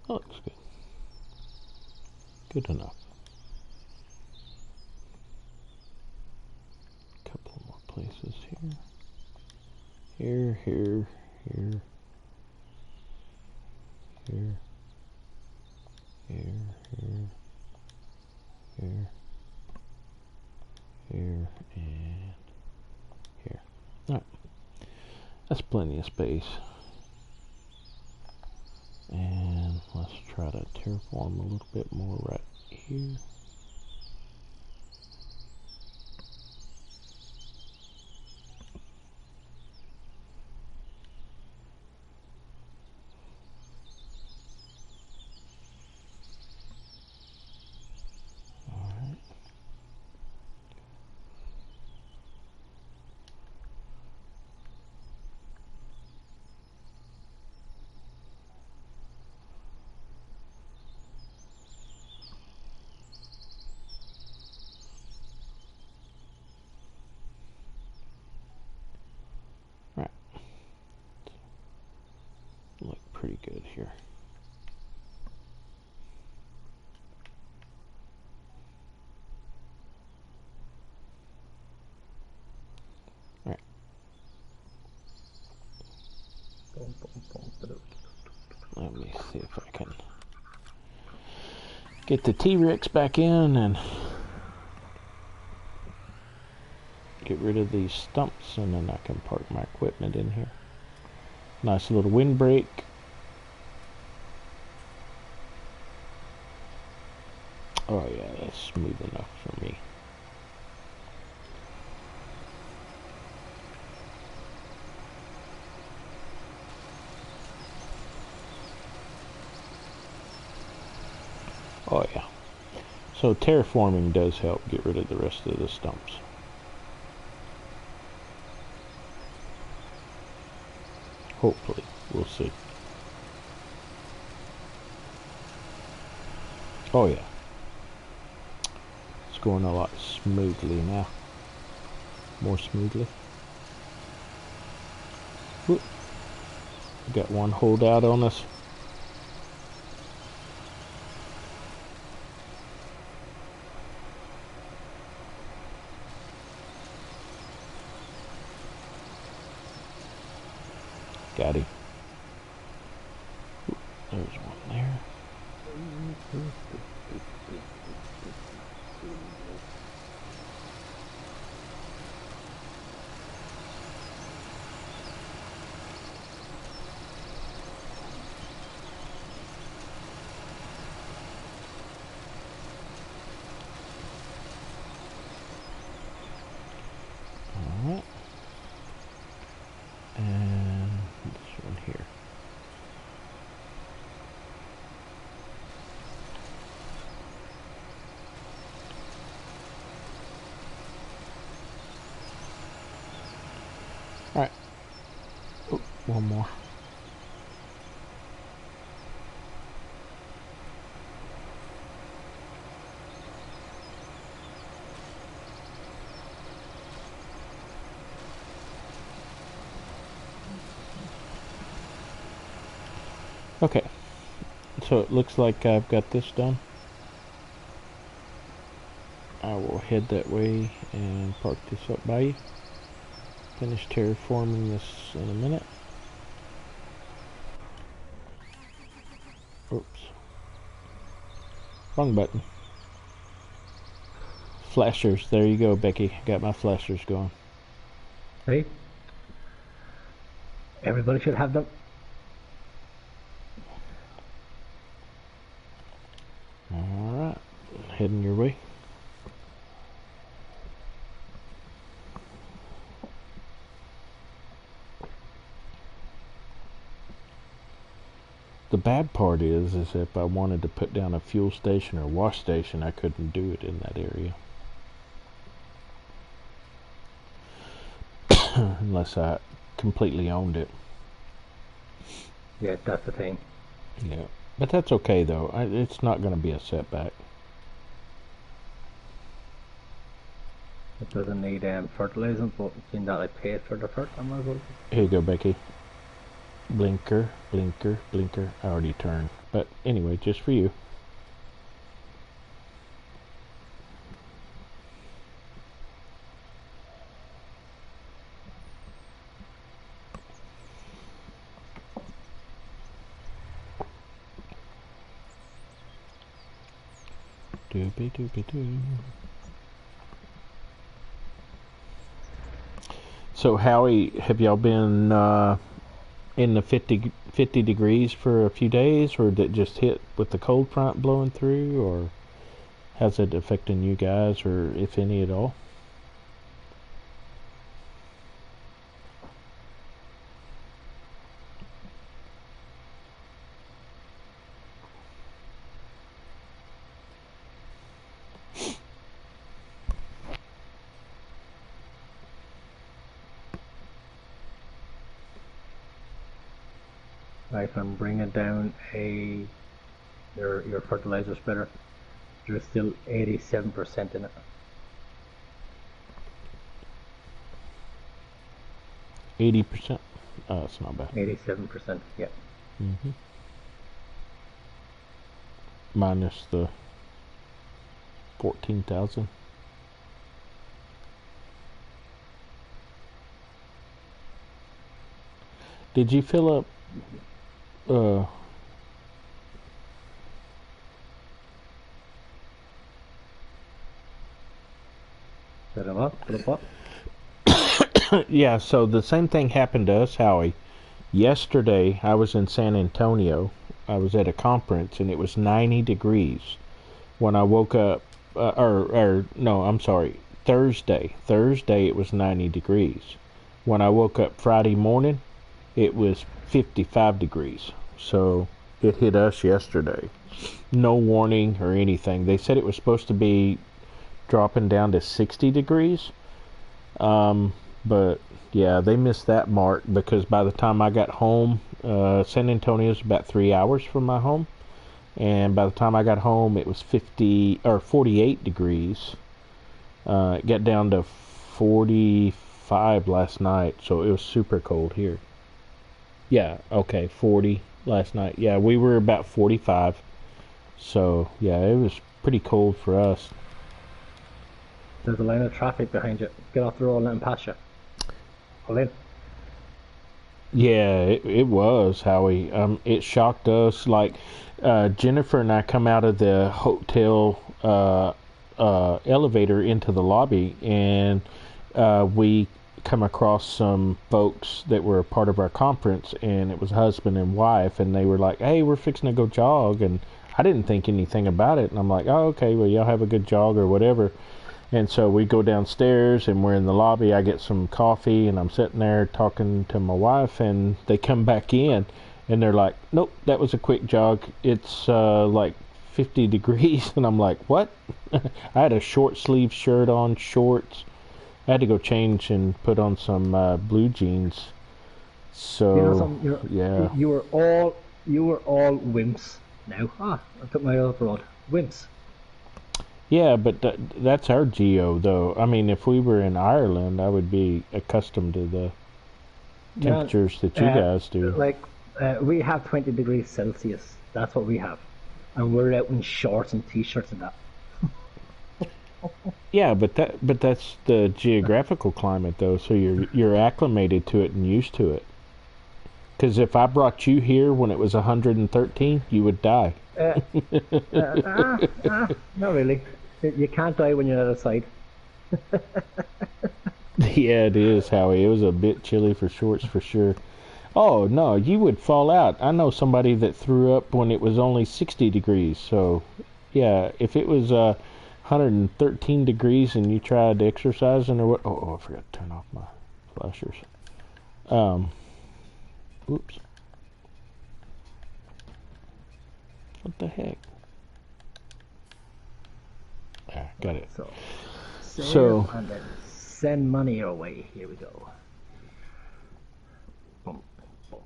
That looks good. Good enough. Couple more places here. Here, here, here. Here. Here, here. Here. Here, and here. Alright. That's plenty of space. And let's try to terraform a little bit more right here. Alright. Look pretty good here. see if I can get the T-Rex back in and get rid of these stumps, and then I can park my equipment in here. Nice little windbreak. Oh yeah, that's smooth enough for me. Oh yeah. So terraforming does help get rid of the rest of the stumps. Hopefully, we'll see. Oh yeah. It's going a lot smoothly now. More smoothly. Whoop. We got one holdout on us. Got him. There's one there. Alright. And this one here. Alright. Oh, one more. Okay. So it looks like I've got this done. I will head that way and park this up by you. Finish terraforming this in a minute. Oops. Wrong button. Flashers. There you go, Becky. Got my flashers going. Hey, everybody should have them. Alright. Heading your way. The bad part is if I wanted to put down a fuel station or wash station, I couldn't do it in that area. Unless I completely owned it. Yeah, that's the thing. Yeah. But that's okay though. It's not going to be a setback. It doesn't need fertilizer, but seeing that I paid for the fertilizer, I might as well. Here you go, Becky. Blinker, blinker, blinker. I already turned. But anyway, just for you. Doobie doobie doo. So Howie, have y'all been in the 50 degrees for a few days, or did it just hit with the cold front blowing through, or how's it affecting you guys, or if any at all? If I'm bringing down your fertilizer spreader, there's still 87% in it. 80%? Oh, it's not bad. 87%, yeah. Mm-hmm. Minus the 14,000. Did you fill up Did it what? Did it what? Yeah, so the same thing happened to us, Howie. Yesterday, I was in San Antonio. I was at a conference, and it was 90 degrees. When I woke up, no, I'm sorry, Thursday. Thursday, it was 90 degrees. When I woke up Friday morning, it was 55 degrees. So it hit us yesterday. No warning or anything. They said it was supposed to be dropping down to 60 degrees. But yeah, they missed that mark because by the time I got home, San Antonio is about 3 hours from my home, and by the time I got home, it was 48 degrees. It got down to 45 last night, so it was super cold here. Yeah, okay, 40 last night. Yeah, we were about 45, so yeah, it was pretty cold for us. There's a line of traffic behind you. Get off the road and let him pass you. Pull in. Yeah, it was, Howie. It shocked us. Like, Jennifer and I come out of the hotel elevator into the lobby, and we come across some folks that were a part of our conference, and it was husband and wife, and they were like, "Hey, we're fixing to go jog," and I didn't think anything about it, and I'm like, "Oh, okay, well, y'all have a good jog or whatever." And so we go downstairs and we're in the lobby. I get some coffee and I'm sitting there talking to my wife, and they come back in and they're like, "Nope, that was a quick jog. It's like 50 degrees." And I'm like, "What?" I had a short sleeve shirt on, shorts. I had to go change and put on some blue jeans. So, You know something? yeah. You were all wimps. Now, I took my other road. Wimps. Yeah, but that's our geo, though. I mean, if we were in Ireland, I would be accustomed to the Yeah, temperatures that you guys do. like we have 20 degrees Celsius. That's what we have, and we're out in shorts and t-shirts and that. Yeah, but that's the geographical climate, though. So you're acclimated to it and used to it. Because if I brought you here when it was 113, you would die. Not really. You can't die when you're outside. Yeah, it is, Howie. It was a bit chilly for shorts for sure. Oh, no, you would fall out. I know somebody that threw up when it was only 60 degrees. So, yeah, if it was 113 degrees and you tried exercising or what? Oh, I forgot to turn off my flashers. Oops. What the heck? Ah, got it. So, save So, and then send money your way. Here we go.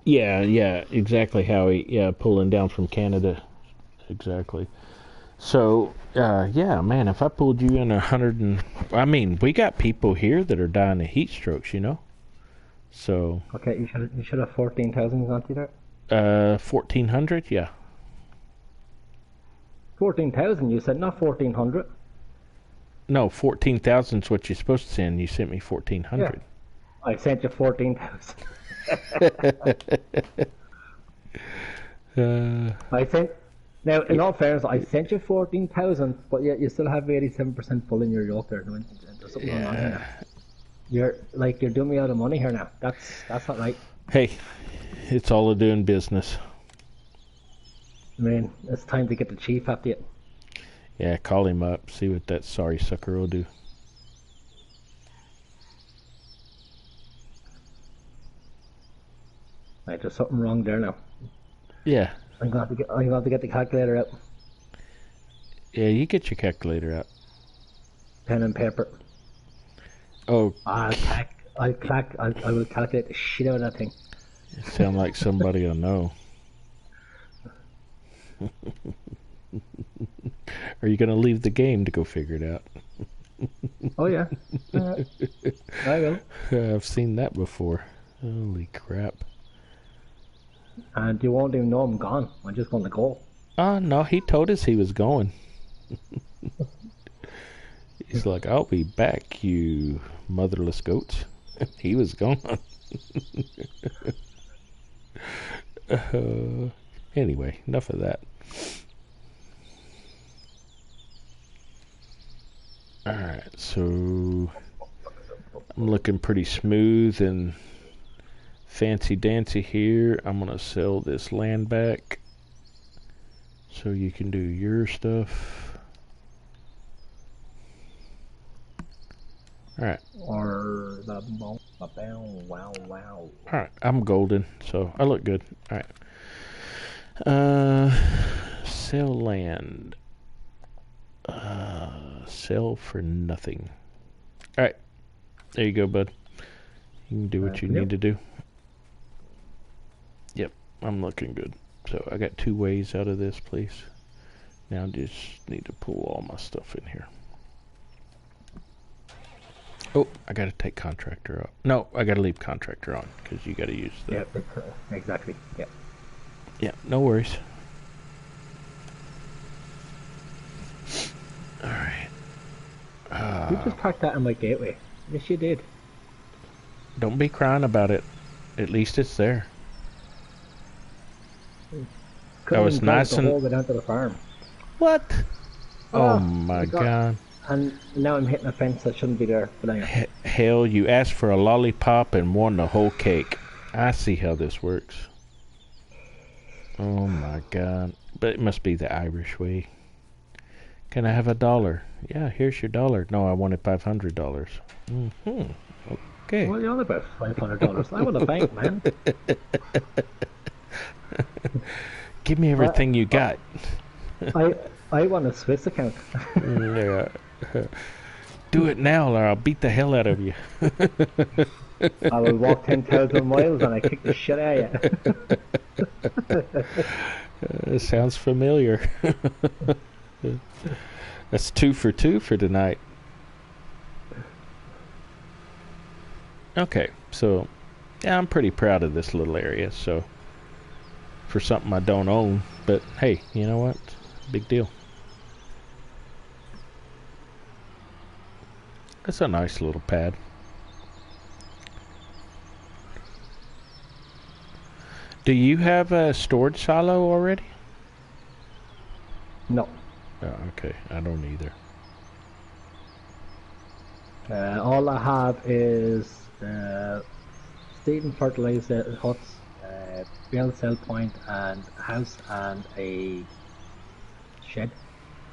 yeah, exactly, Howie. Yeah, pulling down from Canada. Exactly. So, yeah, man, if I pulled you in 100 and... I mean, we got people here that are dying of heat strokes, you know? So... Okay, you should have 14,000 onto there. 1,400, yeah. 14,000, you said, not 1,400. No, 14,000 is what you're supposed to send. You sent me 1,400. Yeah. I sent you 14,000. I sent... Now, in all fairness, I sent you 14,000, but yet you still have 87% full in your yoke there. There's something going on here. You're doing me out of money here now. That's not right. Hey, it's all a doing business. I mean, it's time to get the chief after you. Yeah, call him up. See what that sorry sucker will do. Right, there's something wrong there now. Yeah. I'm gonna have to get the calculator out. Yeah, you get your calculator out. Pen and paper. Oh. I will calculate the shit out of that thing. You sound like somebody I know. Are you going to leave the game to go figure it out? Oh, yeah. I will. I've seen that before. Holy crap. And you won't even know I'm gone. I'm just going to go. No, he told us he was going. He's like, "I'll be back, you motherless goats." He was gone. Anyway, enough of that. Alright, so I'm looking pretty smooth and fancy dancy here. I'm gonna sell this land back so you can do your stuff. Alright. Or the wow. Alright, I'm golden, so I look good. Alright. Sell land. Sell for nothing. Alright. There you go, bud. You can do what you need to do. Yep, I'm looking good. So I got 2 ways out of this place. Now I just need to pull all my stuff in here. Oh, I gotta take contractor out. No, I gotta leave contractor on because you gotta use the. Yeah, exactly. Yeah. Yeah, no worries. All right. You just parked that in my gateway. Yes, you did. Don't be crying about it. At least it's there. That was nice and. All the way down to the farm. What? Oh my god. And now I'm hitting a fence that shouldn't be there. But hell, you asked for a lollipop and won the whole cake. I see how this works. Oh my god. But it must be the Irish way. Can I have $1? Yeah, here's your $1. No, I wanted $500. Okay. Well, you're only about $500. I want a bank, man. Give me everything you got. I want a Swiss account. Yeah. Do it now or I'll beat the hell out of you. I will walk 10,000 miles and I kick the shit out of you. Sounds familiar. That's 2 for 2 for tonight. Okay, so yeah, I'm pretty proud of this little area. So for something I don't own, but hey, you know what? Big deal. That's a nice little pad. Do you have a storage silo already? No. Oh, okay, I don't either. All I have is Stephen fertilizer huts, build sell point, and house and a shed.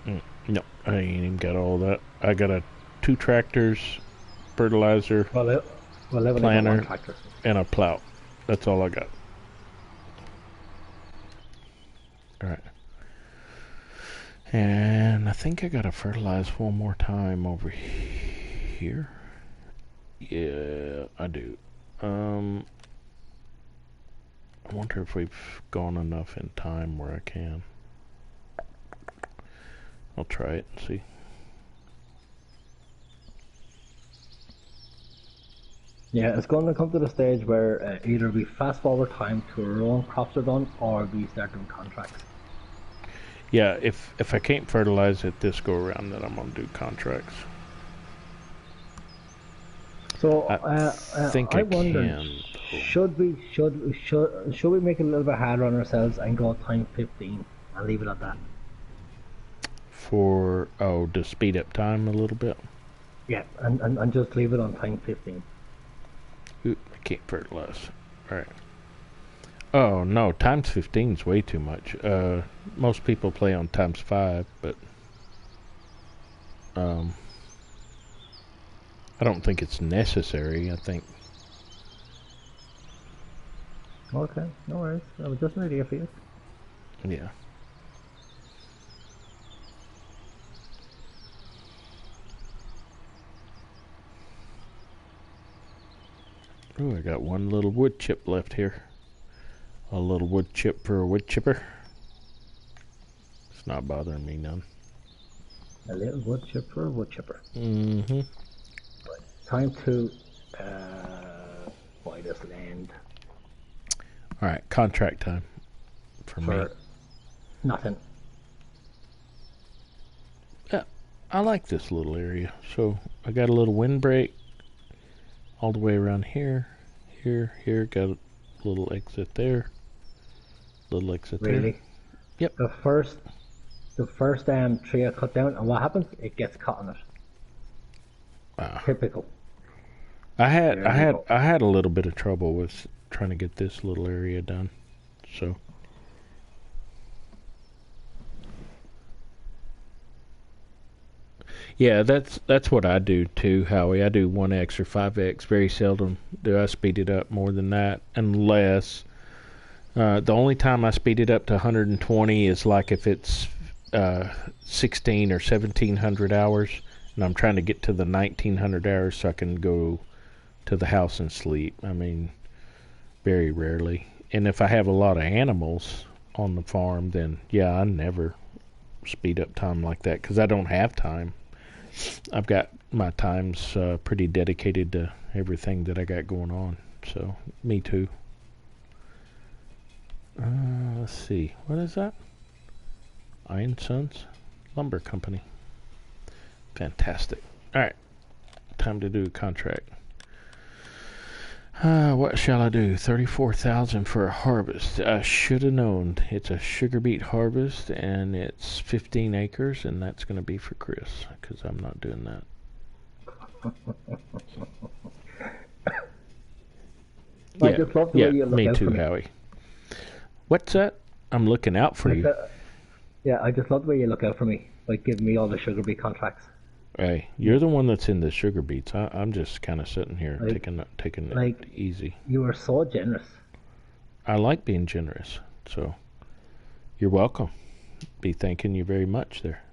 No, I ain't even got all that. I got 2 tractors, fertilizer, planter, and a plow. That's all I got. Alright. And I think I gotta fertilize one more time over here. Yeah, I do. I wonder if we've gone enough in time where I can. I'll try it and see. Yeah, it's going to come to the stage where either we fast forward time to our own crops are done, or we start doing contracts. Yeah, if I can't fertilize it this go around, then I'm gonna do contracts. So I think I wonder, can. should we make it a little bit harder on ourselves and go time 15 and leave it at that? For to speed up time a little bit. Yeah, and just leave it on time 15. Ooh, I can't fertilize. Alright. Oh no, times 15 is way too much. Most people play on times 5, but I don't think it's necessary. I think. Okay, no worries. That was just an idea for you. Yeah. Ooh, I got one little wood chip left here. A little wood chip for a wood chipper. It's not bothering me none. A little wood chip for a wood chipper. Mm-hmm. Time to buy this land. Alright, contract time. For me. Nothing. Yeah, I like this little area. So, I got a little windbreak all the way around here. Here, got a little exit there. Little exit there. Really? Yep. The first tree I cut down, and what happens? It gets caught on it. Typical. I had There I you had go. I had a little bit of trouble with trying to get this little area done. So yeah, that's what I do too, Howie. I do 1x or 5x. Very seldom do I speed it up more than that, unless the only time I speed it up to 120 is like if it's 16 or 1700 hours, and I'm trying to get to the 1900 hours so I can go to the house and sleep. I mean, very rarely. And if I have a lot of animals on the farm, then yeah, I never speed up time like that because I don't have time. I've got my times pretty dedicated to everything that I got going on. So, me too. Let's see. What is that? Iron Sons Lumber Company. Fantastic. All right. Time to do a contract. What shall I do? 34,000 for a harvest. I should have known. It's a sugar beet harvest, and it's 15 acres, and that's going to be for Chris, because I'm not doing that. I just love the way you look me out too, for me. Howie. What's that? I'm looking out for you. Yeah, I just love the way you look out for me, like giving me all the sugar beet contracts. Hey, you're the one that's in the sugar beets. I'm just kind of sitting here Like- taking like- it easy. You are so generous. I like being generous, so you're welcome. Be thanking you very much there.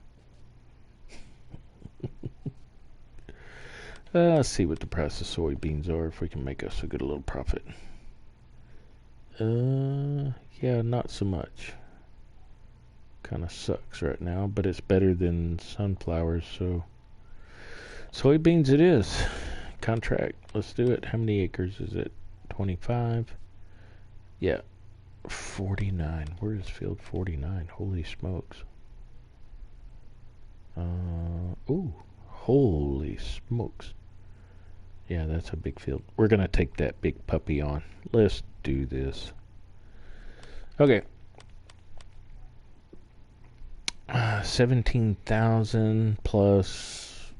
Let's see what the price of soybeans are, if we can make us a good little profit. Yeah, not so much. Kind of sucks right now, but it's better than sunflowers, so soybeans it is. Contract. Let's do it. How many acres is it? 25? Yeah. 49. Where is field 49? Holy smokes. Ooh. Holy smokes. Yeah, that's a big field. We're going to take that big puppy on. Let's do this. Okay. 17,000 plus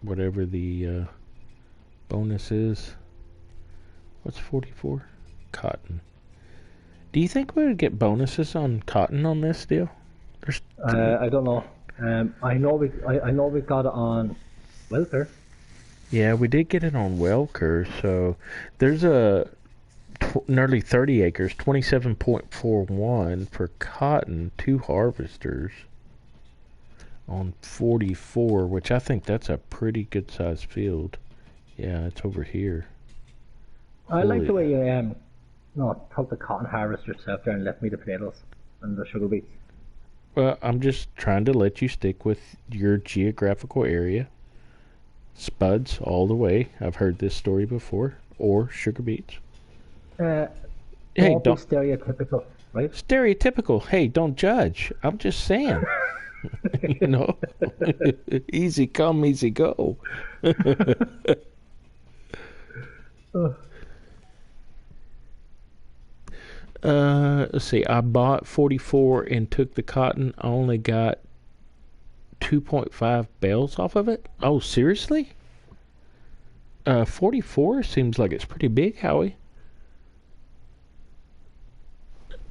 whatever the bonus is. What's 44? Cotton. Do you think we would get bonuses on cotton on this deal? I don't know. I know we got it on welfare. Yeah, we did get it on Welker, so there's a nearly 30 acres, 27.41 for cotton, 2 harvesters on 44, which I think that's a pretty good sized field. Yeah, it's over here. I like the way you took the cotton harvesters out there and left me the potatoes and the sugar beets. Well, I'm just trying to let you stick with your geographical area. Spuds all the way. I've heard this story before. Or sugar beets. Hey, Don't be stereotypical, right? Stereotypical. Hey, don't judge. I'm just saying. You know, easy come, easy go. Let's see. I bought 44 and took the cotton. I only got 2.5 bales off of it. Oh, seriously? 44 seems like it's pretty big, Howie.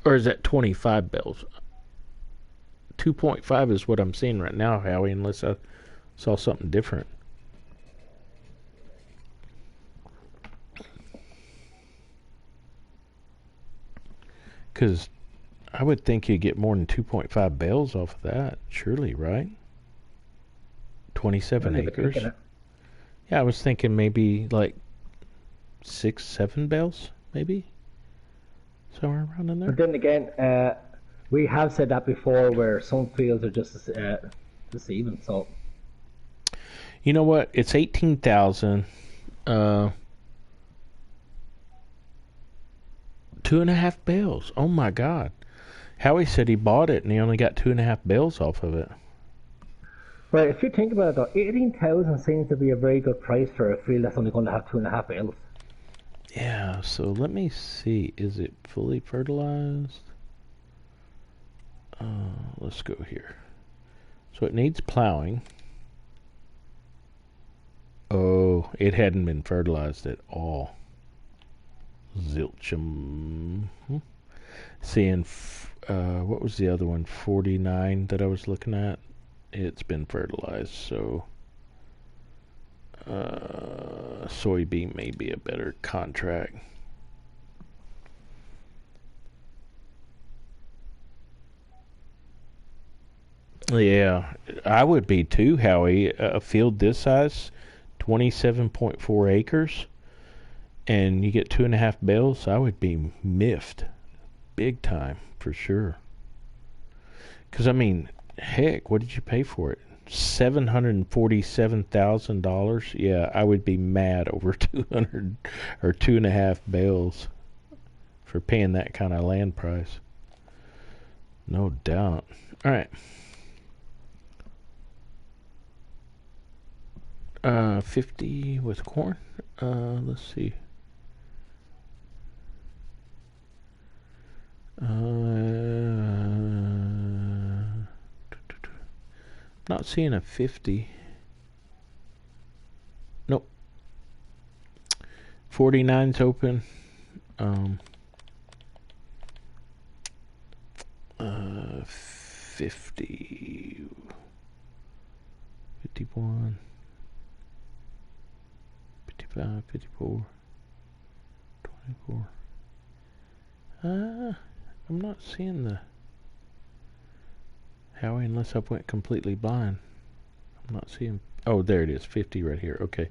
Or is that 25 bales? 2.5 is what I'm seeing right now, Howie, unless I saw something different. Because I would think you'd get more than 2.5 bales off of that, surely, right? 27 acres. Yeah, I was thinking maybe like 6, 7 bales, maybe somewhere around in there. But then again, we have said that before, where some fields are just deceiving. So you know what? It's 18,000. 2.5 bales. Oh my God! Howie said he bought it and he only got 2.5 bales off of it. Well, if you think about it, though, 18,000 seems to be a very good price for a field that's only going to have 2.5 bales. Yeah. So let me see. Is it fully fertilized? Let's go here. So it needs plowing. it hadn't been fertilized at all. Zilchum. Seeing, what was the other one? 49 that I was looking at. It's been fertilized, so soybean may be a better contract. Yeah, I would be too, Howie. A field this size, 27.4 acres, and you get 2.5 bales, I would be miffed. Big time, for sure. Because, I mean, heck, what did you pay for it? $747,000? Yeah, I would be mad over 200 or 2.5 bales for paying that kind of land price. No doubt. All right. 50 with corn. Let's see. Not seeing a 50. Nope. 49's open. 50. 51. 55, 54. 24. I'm not seeing the Howie unless I went completely blind. I'm not seeing. Oh, there it is. 50 right here. Okay.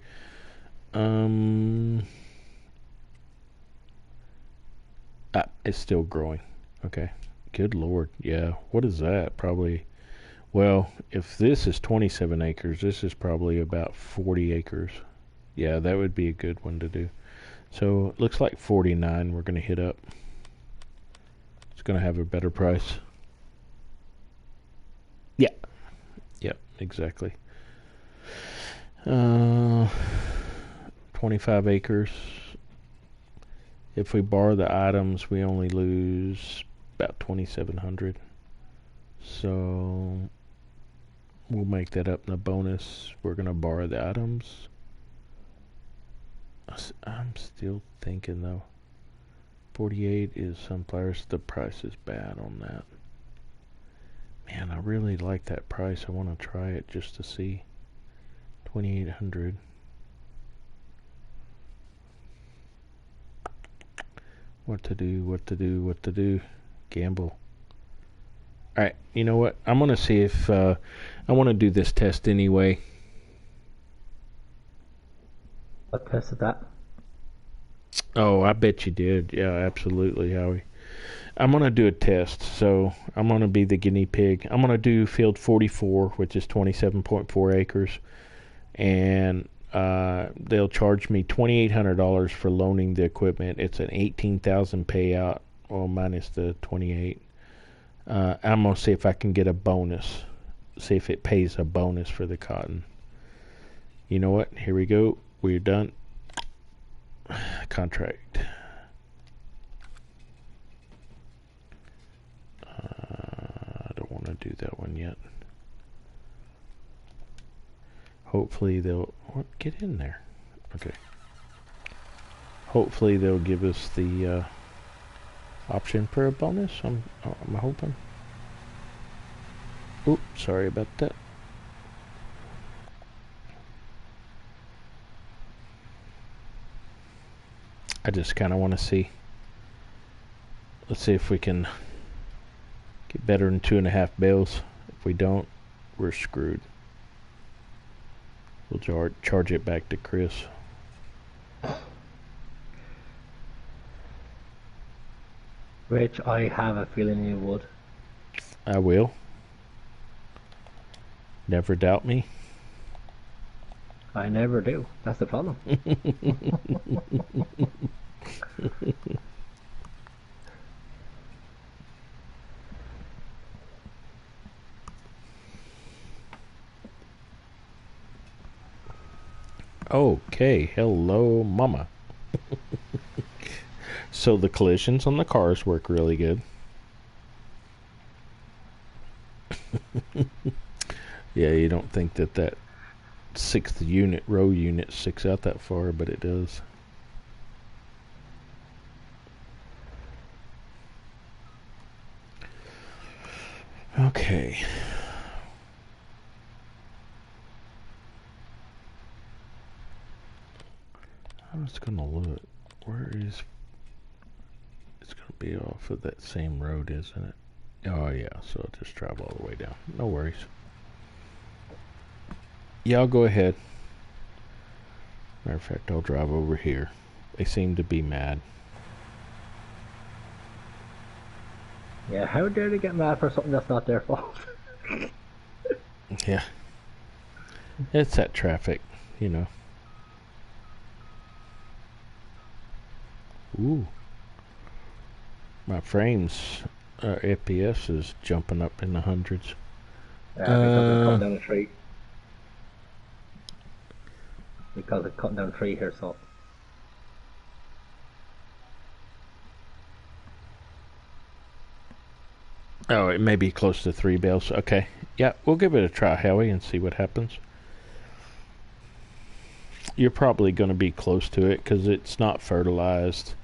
It's still growing. Okay. Good Lord. Yeah. What is that? Probably. Well, if this is 27 acres, this is probably about 40 acres. Yeah, that would be a good one to do. So it looks like 49 we're going to hit up. It's going to have a better price. Yeah. Yep, exactly. 25 acres. If we borrow the items, we only lose about 2,700. So we'll make that up in a bonus. We're going to borrow the items. I'm still thinking, though. 48 is sunflowers. The price is bad on that. Man, I really like that price. I want to try it just to see. 2,800. What to do. Gamble. Alright, you know what? I'm going to see if I want to do this test anyway. What test is that? Oh, I bet you did. Yeah, absolutely, Howie. I'm going to do a test, so I'm going to be the guinea pig. I'm going to do field 44, which is 27.4 acres, and they'll charge me $2,800 for loaning the equipment. It's an $18,000 payout, well, minus the 28. I'm going to see if I can get a bonus, see if it pays a bonus for the cotton. You know what? Here we go. We're done. Contract. I don't want to do that one yet. Hopefully they'll get in there. Okay. Hopefully they'll give us the option for a bonus. I'm hoping. Oops, sorry about that. I just kind of want to see. Let's see if we can get better than 2.5 bales. If we don't, we're screwed. We'll charge it back to Chris. Which I have a feeling you would. I will. Never doubt me. I never do. That's the problem. Okay, hello, mama. So the collisions on the cars work really good. Yeah, you don't think that sixth unit, row unit sticks out that far, but it does. Okay. I'm just gonna look. Where is... It's gonna be off of that same road, isn't it? Oh yeah, so I'll just drive all the way down. No worries. Yeah, I'll go ahead. Matter of fact, I'll drive over here. They seem to be mad. Yeah, how dare they get mad for something that's not their fault? Yeah. It's that traffic, you know. Ooh. My frames, FPS is jumping up in the hundreds. Yeah, because they're cutting down a tree. Because they're cutting down a tree here, so. Oh, it may be close to 3 bales. Okay. Yeah, we'll give it a try, Howie, and see what happens. You're probably going to be close to it because it's not fertilized.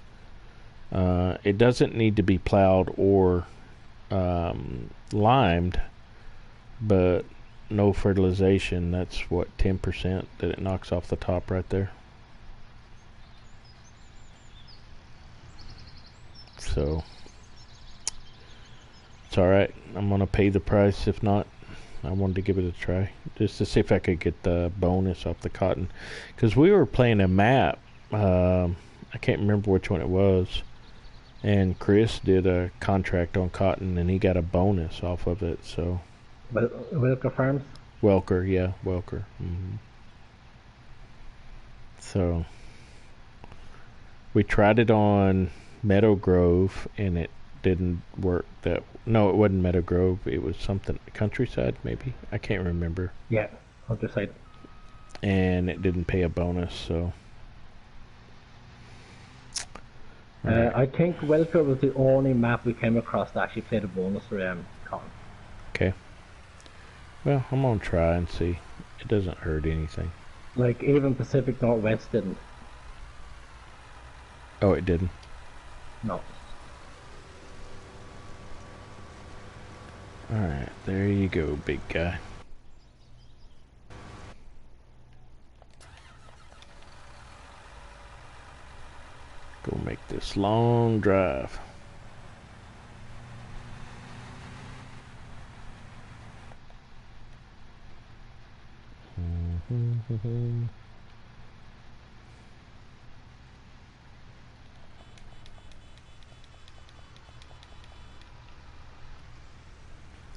It doesn't need to be plowed or limed, but no fertilization. That's what, 10% that it knocks off the top right there. So it's alright. I'm going to pay the price. If not, I wanted to give it a try just to see if I could get the bonus off the cotton, because we were playing a map. I can't remember which one it was, and Chris did a contract on cotton and he got a bonus off of it. So Wilker Farms? Welker, yeah, Welker. So we tried it on Meadow Grove and it didn't work. No, it wasn't Meadow Grove. It was something Countryside, maybe. I can't remember. Yeah, Countryside. And it didn't pay a bonus, so. Right. I think Welker was the only map we came across that actually played a bonus for cotton. Okay. Well, I'm gonna try and see. It doesn't hurt anything. Like even Pacific Northwest didn't. Oh, it didn't? No. Alright, there you go, big guy. Go make this long drive.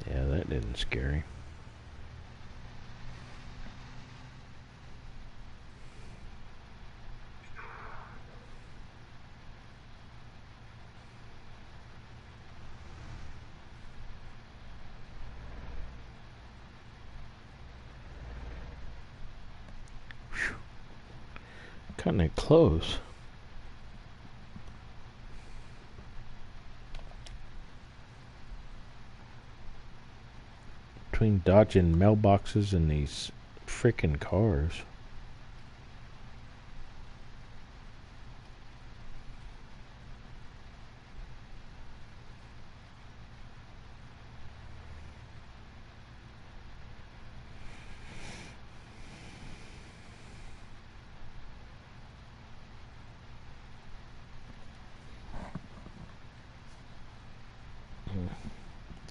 Yeah, that didn't scare him. Cutting it close. Between dodging mailboxes and these frickin' cars.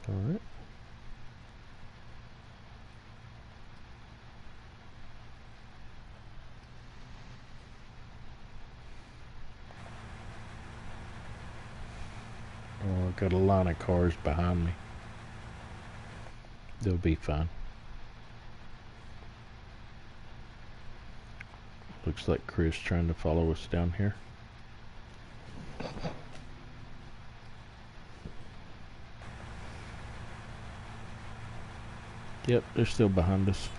All right. Oh, I've got a line of cars behind me. They'll be fine. Looks like Chris trying to follow us down here. Yep, they're still behind us.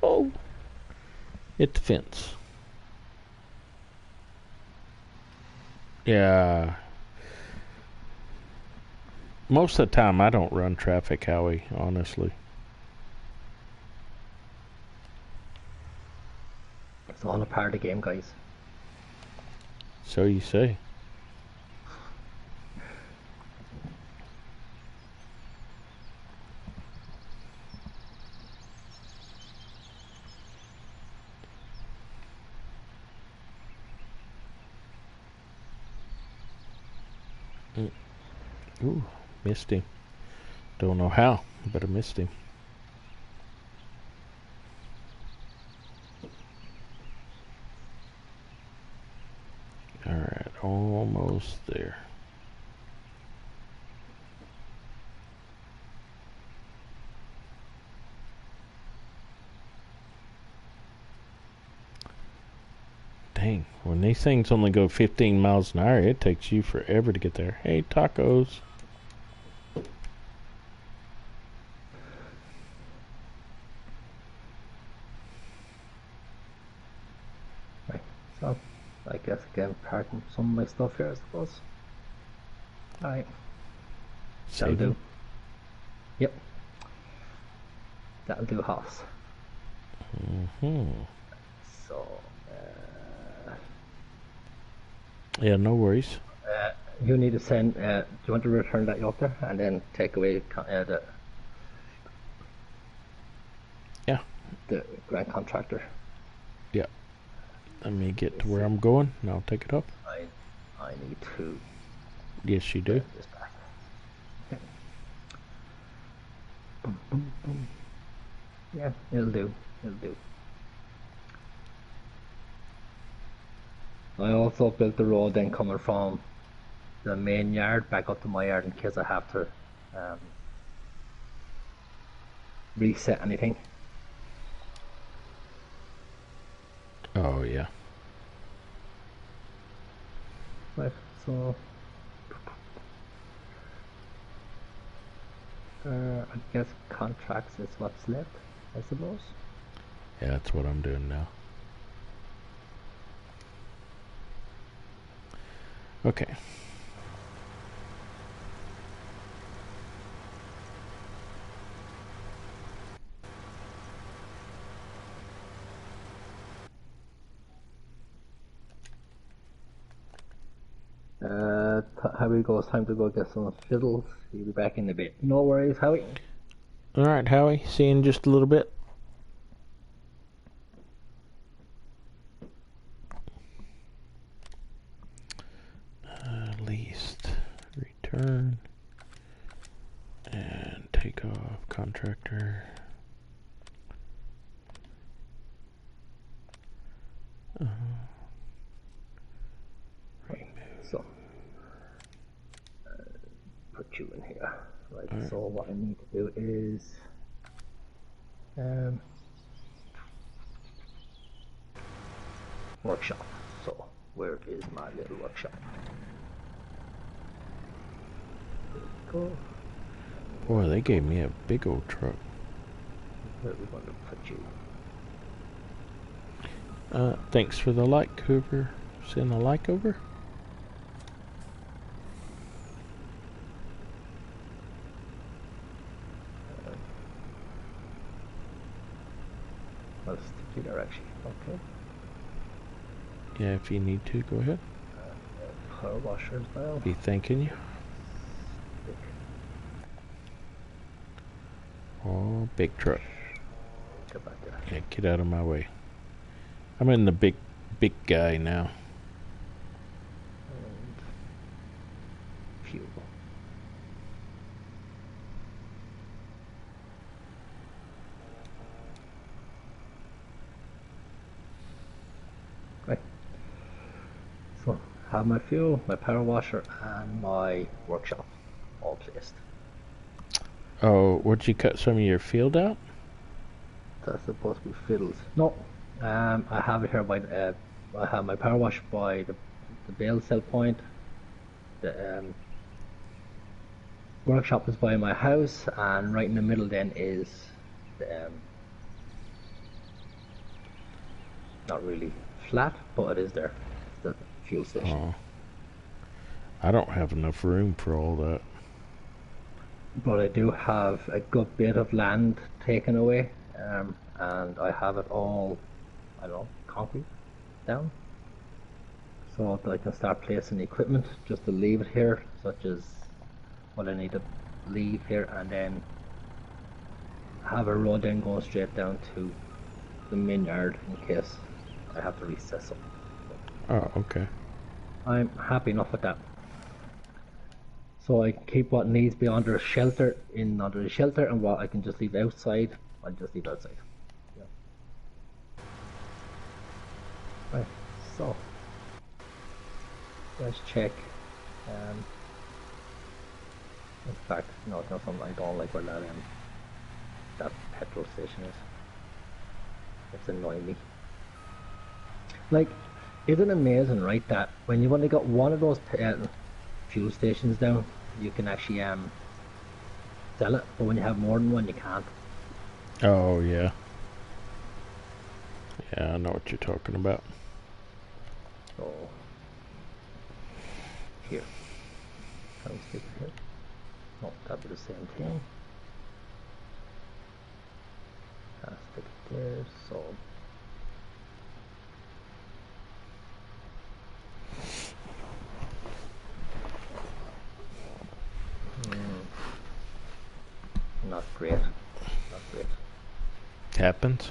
Oh, Hit the fence. Yeah. Most of the time I don't run traffic, Howie, honestly. It's all a part of the game, guys. So you say. Ooh, missed him. Don't know how, but I missed him. Alright, almost there. Dang, when these things only go 15 miles an hour, it takes you forever to get there. Hey, tacos. Right, so I guess again parking some of my stuff here, I suppose. Alright. That'll do. Yep. That'll do, Hoss. So, yeah, no worries. you need to send, do you want to return that yoke there and then take away the grand contractor? Yeah. Let me get to where I'm going and I'll take it up. I need to. Yes, you do. This back. Okay. Boom, boom, boom. Yeah, it'll do. It'll do. I also built the road then coming from the main yard back up to my yard in case I have to reset anything. Oh, yeah. Right, so I guess contracts is what's left, I suppose. Yeah, that's what I'm doing now. Okay. Howie goes, time to go get some fiddles. He'll be back in a bit. No worries, Howie. Alright, Howie. See you in just a little bit. Least. Return. And take off contractor. So, put you in here. Right, so what I need to do is workshop. So, where is my little workshop? There we go. Boy, they gave me a big old truck. Where are we going to put you? Thanks for the like, Cooper. Send a like over. I'll stick you there actually. Okay. Yeah, if you need to, go ahead. Power washer as well. Be thanking you. Oh, big truck. Get back there. Yeah, get out of my way. I'm in the big guy now. And fuel. Right. So, have my fuel, my power washer, and my workshop all placed. Oh, would you cut some of your field out? That's supposed to be fiddles. No, I have it here by the, I have my power wash by the bale cell point. The workshop is by my house, and right in the middle then is the not really flat, but it is there. It's the fuel station. Oh. I don't have enough room for all that. But I do have a good bit of land taken away, and I have it all, I don't know, concrete down. So that I can start placing equipment just to leave it here, such as what I need to leave here, and then have a road then going straight down to the main yard in case I have to recess something. Oh, okay. I'm happy enough with that. So I can keep what needs to be under a shelter under the shelter, and what I can just leave outside, I'll just leave outside. Yeah. Right, so let's check. In fact, no, it's not something I don't like where that petrol station is. It's annoying me. Like, isn't it amazing, right, that when you've only got one of those fuel stations down, you can actually sell it, but when you have more than one, you can't. Oh, yeah. Yeah, I know what you're talking about. So, here. Can we stick it here? No, that'd be the same thing. Can I stick it there? So, not great. Not great. Happens.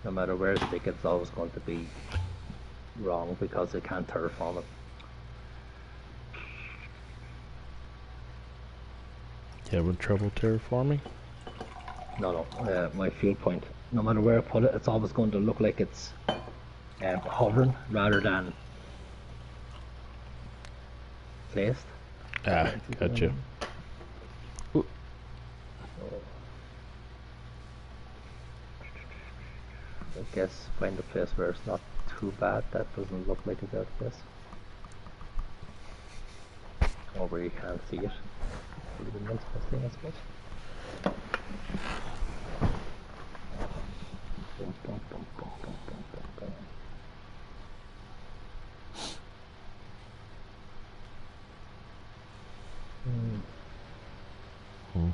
No matter where I stick it, it's always going to be wrong because I can't terraform it. You having trouble terraforming? No, my fuel point. No matter where I put it, it's always going to look like it's hovering rather than placed. Ah, gotcha. Ooh. I guess find a place where it's not too bad. That doesn't look like it's out of place. Or where you can't see it. Would be the next best thing, I suppose. Boom, boom, boom, boom, boom, boom, boom, boom. Hmm.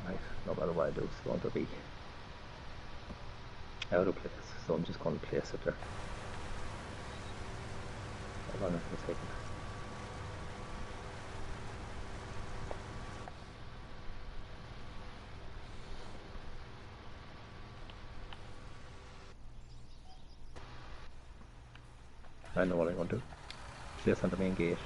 Right, no matter what I do, it's going to be out of place, so I'm just going to place it there. Hold on a second. I know what I'm going to do. Place on the main gate.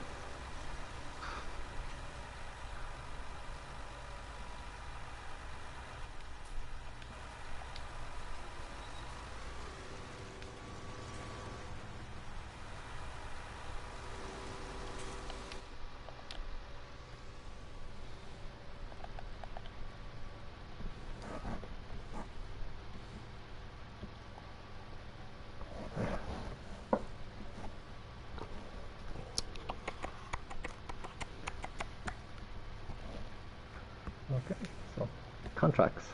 Okay, so contracts.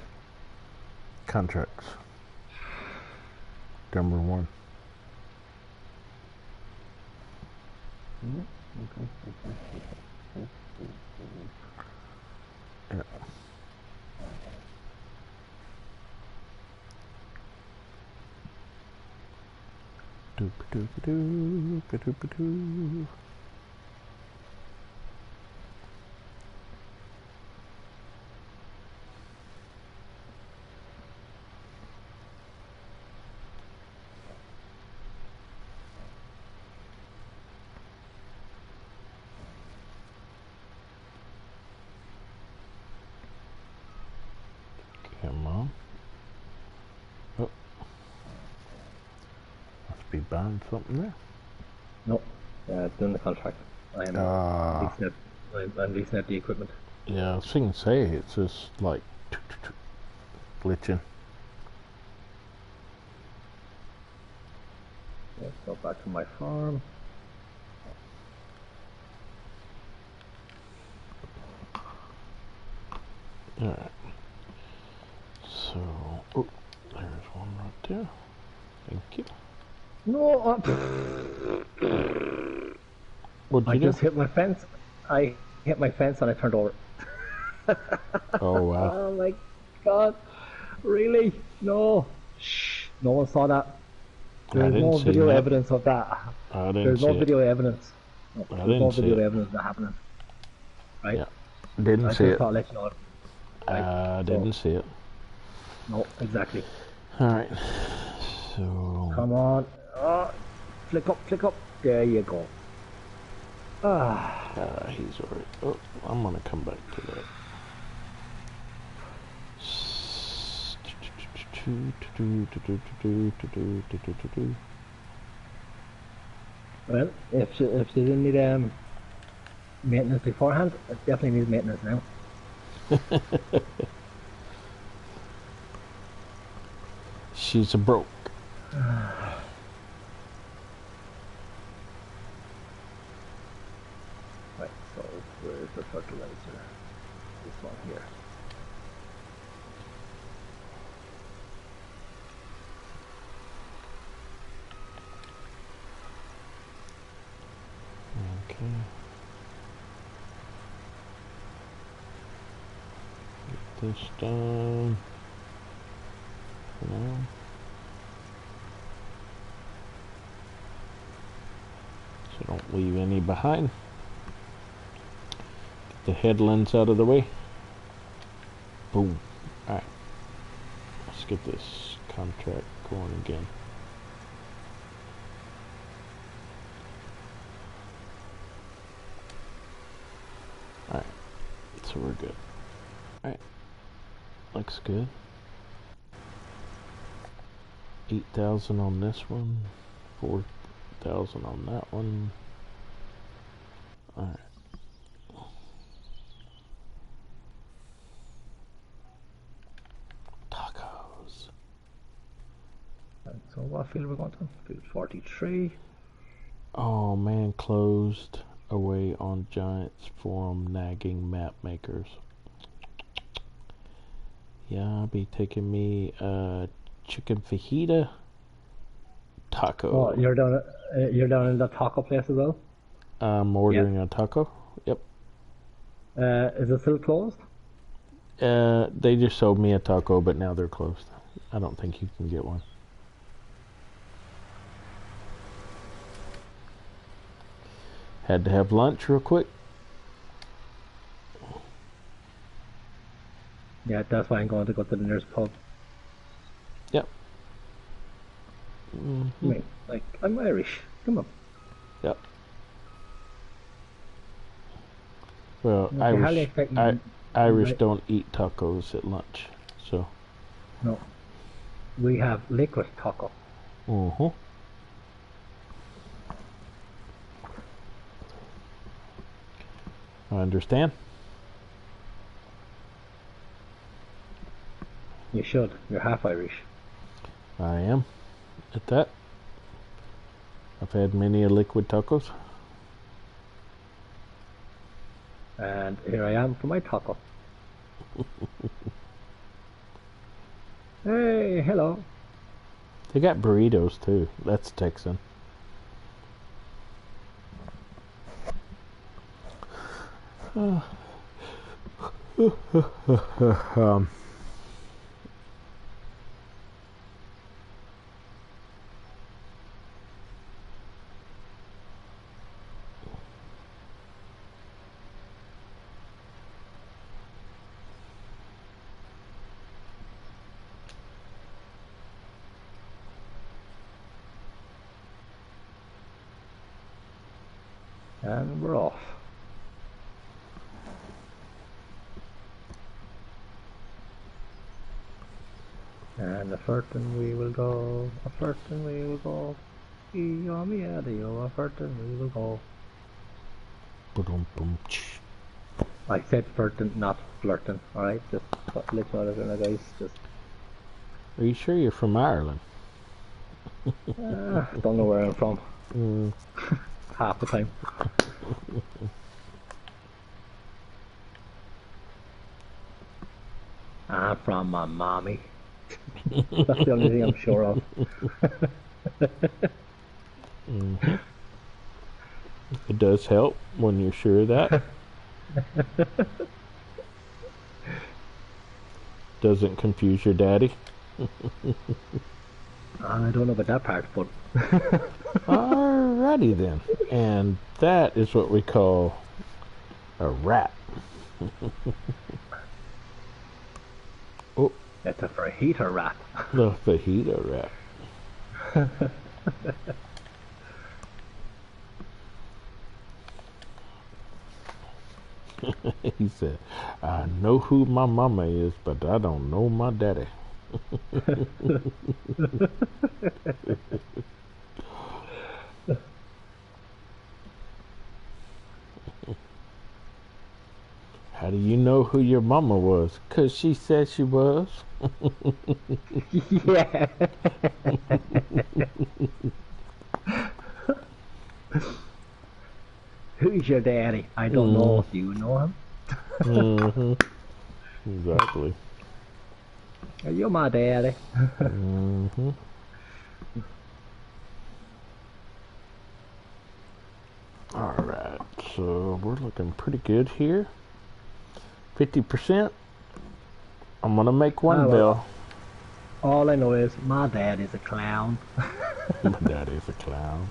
Contracts. Number one. Yeah. Doop-a-doop-a-doo, ba-doop-a-doo. found something there. No, doing the contract. I'm leasing out the equipment. Yeah, I was going to say, it's just like glitching. Let's go back to my farm. Alright. So, oh, there's one right there. Thank you. No, What'd I you do? just hit my fence. I hit my fence and I turned over. Oh, wow. Oh my god. Really? No. Shh. No one saw that. There's no video evidence of that. There's no video evidence. No, there's no video evidence of that happening. Right? Yeah. Didn't see it. I'll let you know. Right? Didn't see it. No, exactly. Alright. So. Come on. Oh, flick up, flick up. There you go. He's already. Oh, I'm gonna come back to that. Well, if she didn't need maintenance beforehand, it definitely needs maintenance now. She's a broke. Right, so where's the fertilizer? This one here. Okay. Get this done. For now. So don't leave any behind. Get the headlands out of the way. Boom. Alright. Let's get this contract going again. Alright. So we're good. Alright. Looks good. 8,000 on this one. 4,000 on that one. Alright. Tacos. Right, so what field are we going to? Field 43. Oh man, closed away on Giants Forum nagging map makers. Yeah, I'll be taking me chicken fajita taco. Oh, you're down in the taco place as well? I'm ordering a taco. Yep. Is it still closed? They just sold me a taco, but now they're closed. I don't think you can get one. Had to have lunch real quick. Yeah, that's why I'm going to go to the nearest pub. Yep. I mean, like, I'm Irish. Come on. Yep. Well, Okay, Irish don't eat tacos at lunch, so. No. We have liquid taco. I understand. You should. You're half Irish. I am. At that. I've had many a liquid tacos. And here I am for my taco. Hey, hello. They got burritos too. That's Texan. And we're off. And a certain we will go, a certain we will go. Yummy, yeah, the Ferton, we will go. Ba-dum-bum. I said Ferton, not flirting, alright? Just let you know that, guys. Just. Are you sure you're from Ireland? Don't know where I'm from. Half the time. I'm from my mommy. That's the only thing I'm sure of. It does help when you're sure of that. Doesn't confuse your daddy. I don't know about that part, but. Alrighty then. And that is what we call a wrap. Oh. That's a fajita wrap. The fajita wrap. He said, I know who my mama is, but I don't know my daddy. How do you know who your mama was? 'Cause she said she was. Yeah. Who's your daddy? I don't know. Do you know him? Exactly. Are you my daddy? Alright, so we're looking pretty good here. 50%. I'm gonna make one bill. All I know is my dad is a clown. My dad is a clown.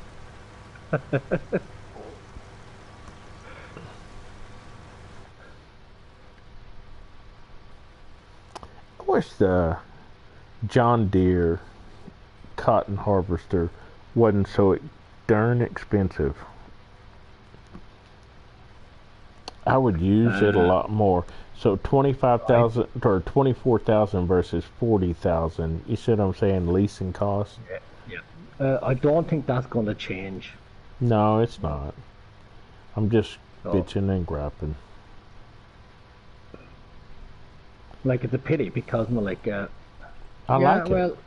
I wish the John Deere cotton harvester wasn't so darn expensive. I would use it a lot more. So 25,000 or 24,000 versus 40,000. You see what I'm saying? Leasing costs. Yeah. I don't think that's going to change. No, it's not. I'm just bitching and griping. Like, it's a pity because, like, I like it. Well,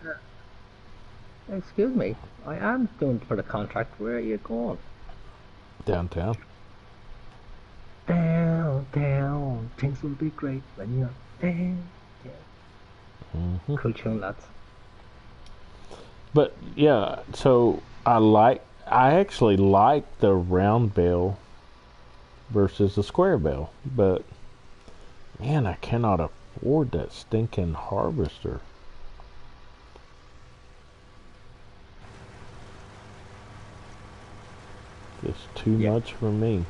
excuse me. I am doing for the contract. Where are you going? Downtown. Down, things will be great when you're down. Cool tune, lads. But yeah, so I actually like the round bale versus the square bale, but man, I cannot afford that stinking harvester. It's too much for me.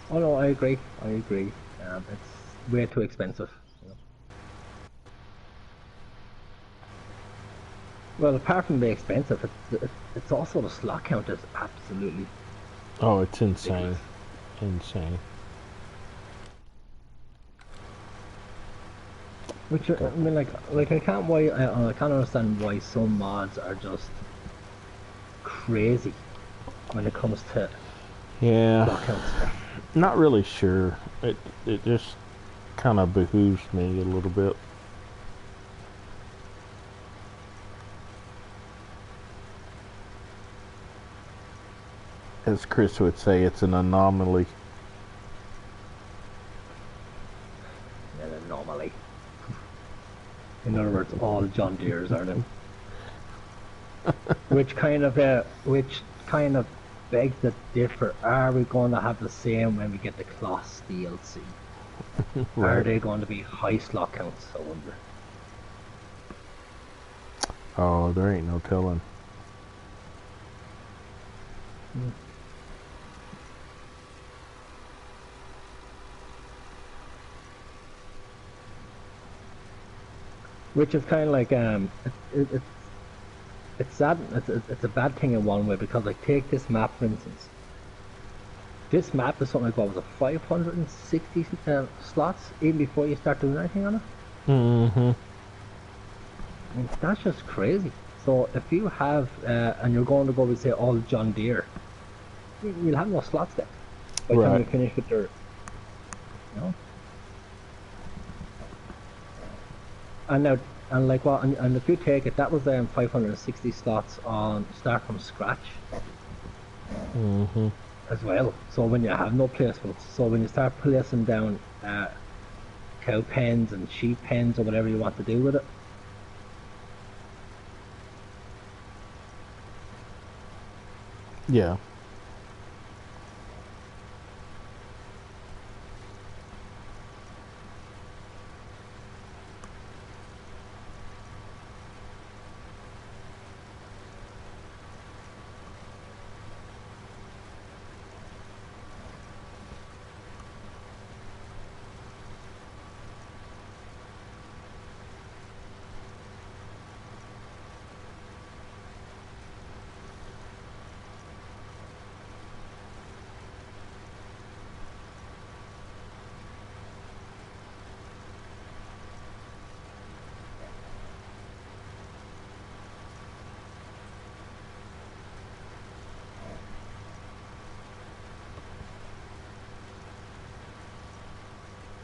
Oh no, I agree. It's way too expensive. You know. Well, apart from being expensive, it's also the slot count is absolutely. Oh, it's insane, ridiculous. Insane. Which I mean, like I can't understand why some mods are just crazy when it comes to slot count stuff. Not really sure. It just kind of behooves me a little bit. As Chris would say, it's an anomaly. An anomaly. In other words, all John Deere's are them. which kind of begs to differ. Are we going to have the same when we get the Kloss DLC? Right. Are they going to be high slot counts, I wonder? Oh, there ain't no telling. Which is kind of like it's sad. It's a bad thing in one way because, like, take this map for instance. This map is something like, what was it, 560 slots even before you start doing anything on it. Mm-hmm. I mean, that's just crazy. So if you have, and you're going to go with say all John Deere, you'll have no slots there by the time you finish with your, you know. And now, and like what, and if you take it, that was 560 slots on start from scratch. As well. So when you have no placements, so when you start placing down cow pens and sheep pens or whatever you want to do with it. Yeah.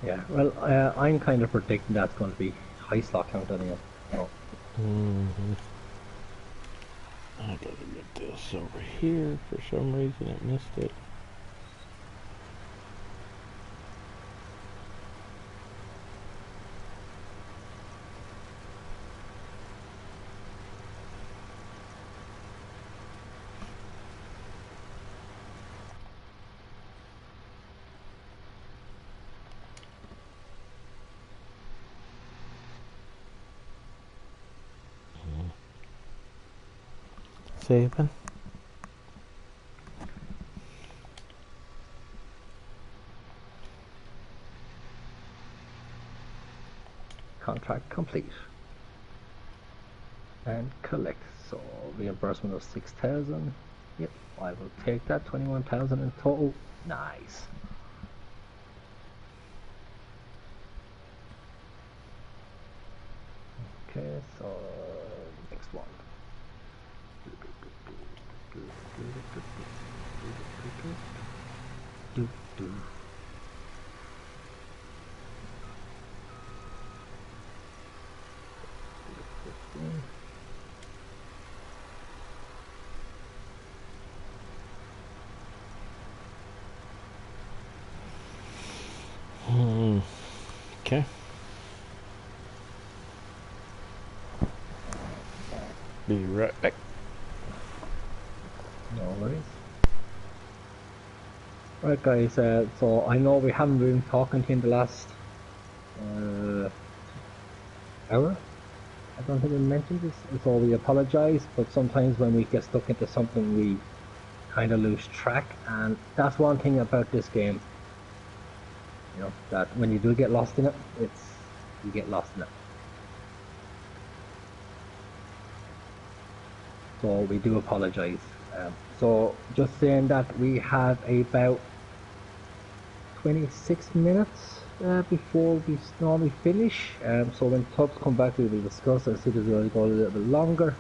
Yeah, well, I'm kind of predicting that's going to be high slot count anyway. So. I gotta get this over here. For some reason it missed it. Saving. Contract complete. And collect. So reimbursement of 6,000. Yep, I will take that. 21,000 in total. Nice. Okay, so next one. Okay. Be right back. No worries. Right guys, so I know we haven't been talking to you in the last hour. I don't think we mentioned this, so we apologise, but sometimes when we get stuck into something we kind of lose track, and that's one thing about this game, you know, that when you do get lost in it, you get lost in it. So we do apologise. So just saying that we have about 26 minutes before we normally finish. So when Tubbs come back, we will discuss and see if we'll go a little bit longer.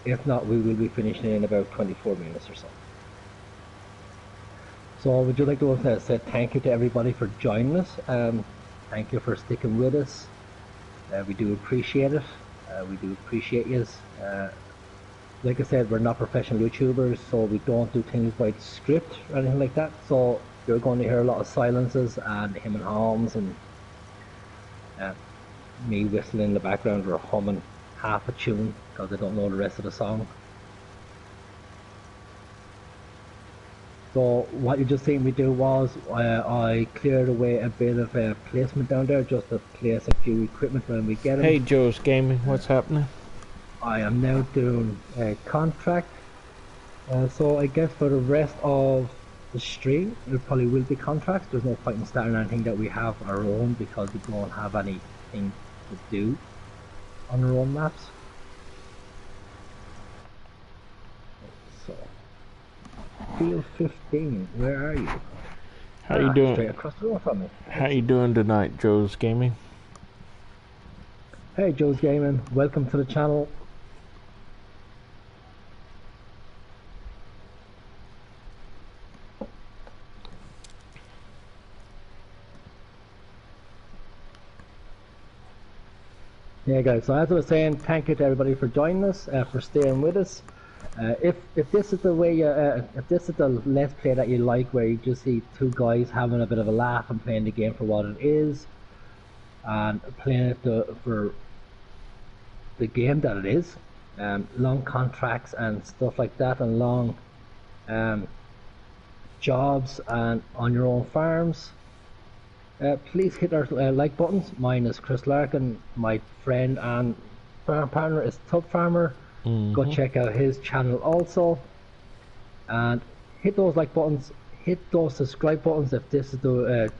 If not, we will be finishing in about 24 minutes or so. So would you like to say thank you to everybody for joining us. Thank you for sticking with us. We do appreciate it. We do appreciate you. Like I said, we're not professional YouTubers, so we don't do things by script or anything like that. So you're going to hear a lot of silences and him and Holmes and me whistling in the background or humming half a tune because I don't know the rest of the song. So what you just seen me do was I cleared away a bit of placement down there just to place a few equipment when we get it. Hey Joe's Gaming, what's happening? I am now doing a contract, so I guess for the rest of the stream it probably will be contracts. There's no point in starting anything that we have our own because we don't have anything to do on our own maps. So, field 15, where are you? How you doing? Straight across the road from me. How you doing tonight, Joe's Gaming? Hey Joe's Gaming, welcome to the channel. Yeah, guys. So as I was saying, thank you to everybody for joining us, for staying with us. If this is the way, if this is the let's play that you like, where you just see two guys having a bit of a laugh and playing the game for what it is, and playing it for the game that it is, long contracts and stuff like that, and long um, jobs and on your own farms. Please hit our like buttons. Mine is Chris Larkin. My friend and farm partner is Tubb Farmer. Go check out his channel also. And hit those like buttons. Hit those subscribe buttons if this is the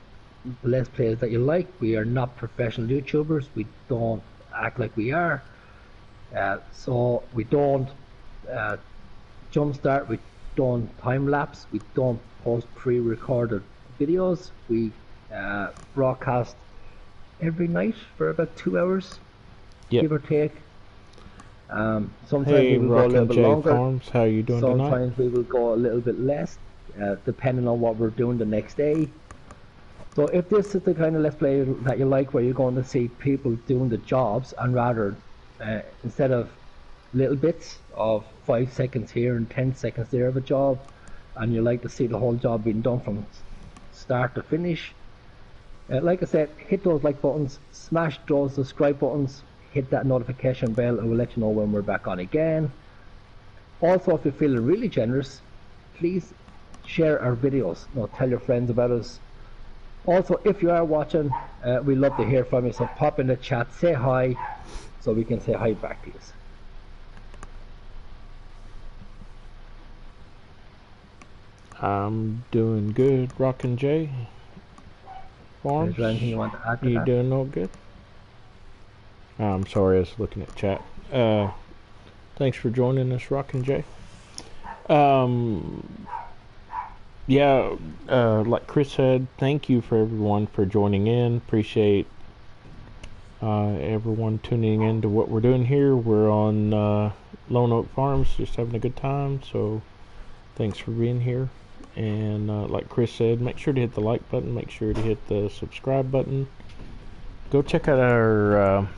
let's plays that you like. We are not professional YouTubers. We don't act like we are. So we don't jumpstart. We don't time lapse. We don't post pre-recorded videos. We broadcast every night for about 2 hours, give or take. Sometimes hey, we will go a little bit longer. Farms, how you doing sometimes tonight? we will go a little bit less, depending on what we're doing the next day. So if this is the kind of let's play that you like, where you're going to see people doing the jobs, and rather instead of little bits of 5 seconds here and 10 seconds there of a job, and you like to see the whole job being done from start to finish, like I said, hit those like buttons, smash those subscribe buttons, hit that notification bell, and we'll let you know when we're back on again. Also, if you're feeling really generous, please share our videos. Tell your friends about us. Also, if you are watching, we love to hear from you, so pop in the chat, say hi, so we can say hi back to you. I'm doing good, Rockin' J. Farms, is there anything you want to add to you that? doing all good? I'm sorry, I was looking at chat. Thanks for joining us, Rockin' J. Yeah, like Chris said, thank you for everyone for joining in. Appreciate everyone tuning in to what we're doing here. We're on Lone Oak Farms, just having a good time, so thanks for being here. And like Chris said, make sure to hit the like button, make sure to hit the subscribe button. Go check out our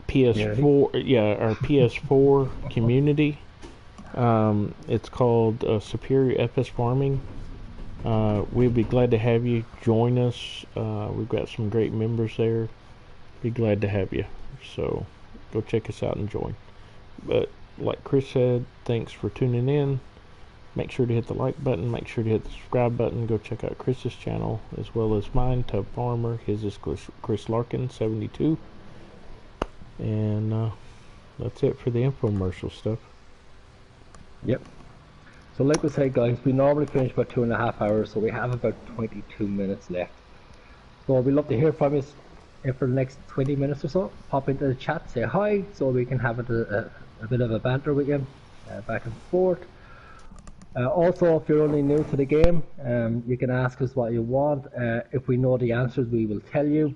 PS4, our PS4 community. It's called Superior FS Farming. We'd be glad to have you join us. We've got some great members there. Be glad to have you. So go check us out and join. But like Chris said, thanks for tuning in. Make sure to hit the like button. Make sure to hit the subscribe button. Go check out Chris's channel as well as mine, Tubb Farmer. His is Chris Larkin 72. And that's it for the infomercial stuff. Yep. So like we said, guys, we normally finish about 2.5 hours, so we have about 22 minutes left. So we'd love to hear from you for the next 20 minutes or so. Pop into the chat, say hi, so we can have a bit of a banter with you, back and forth. Also, if you're only new to the game, you can ask us what you want. If we know the answers, we will tell you.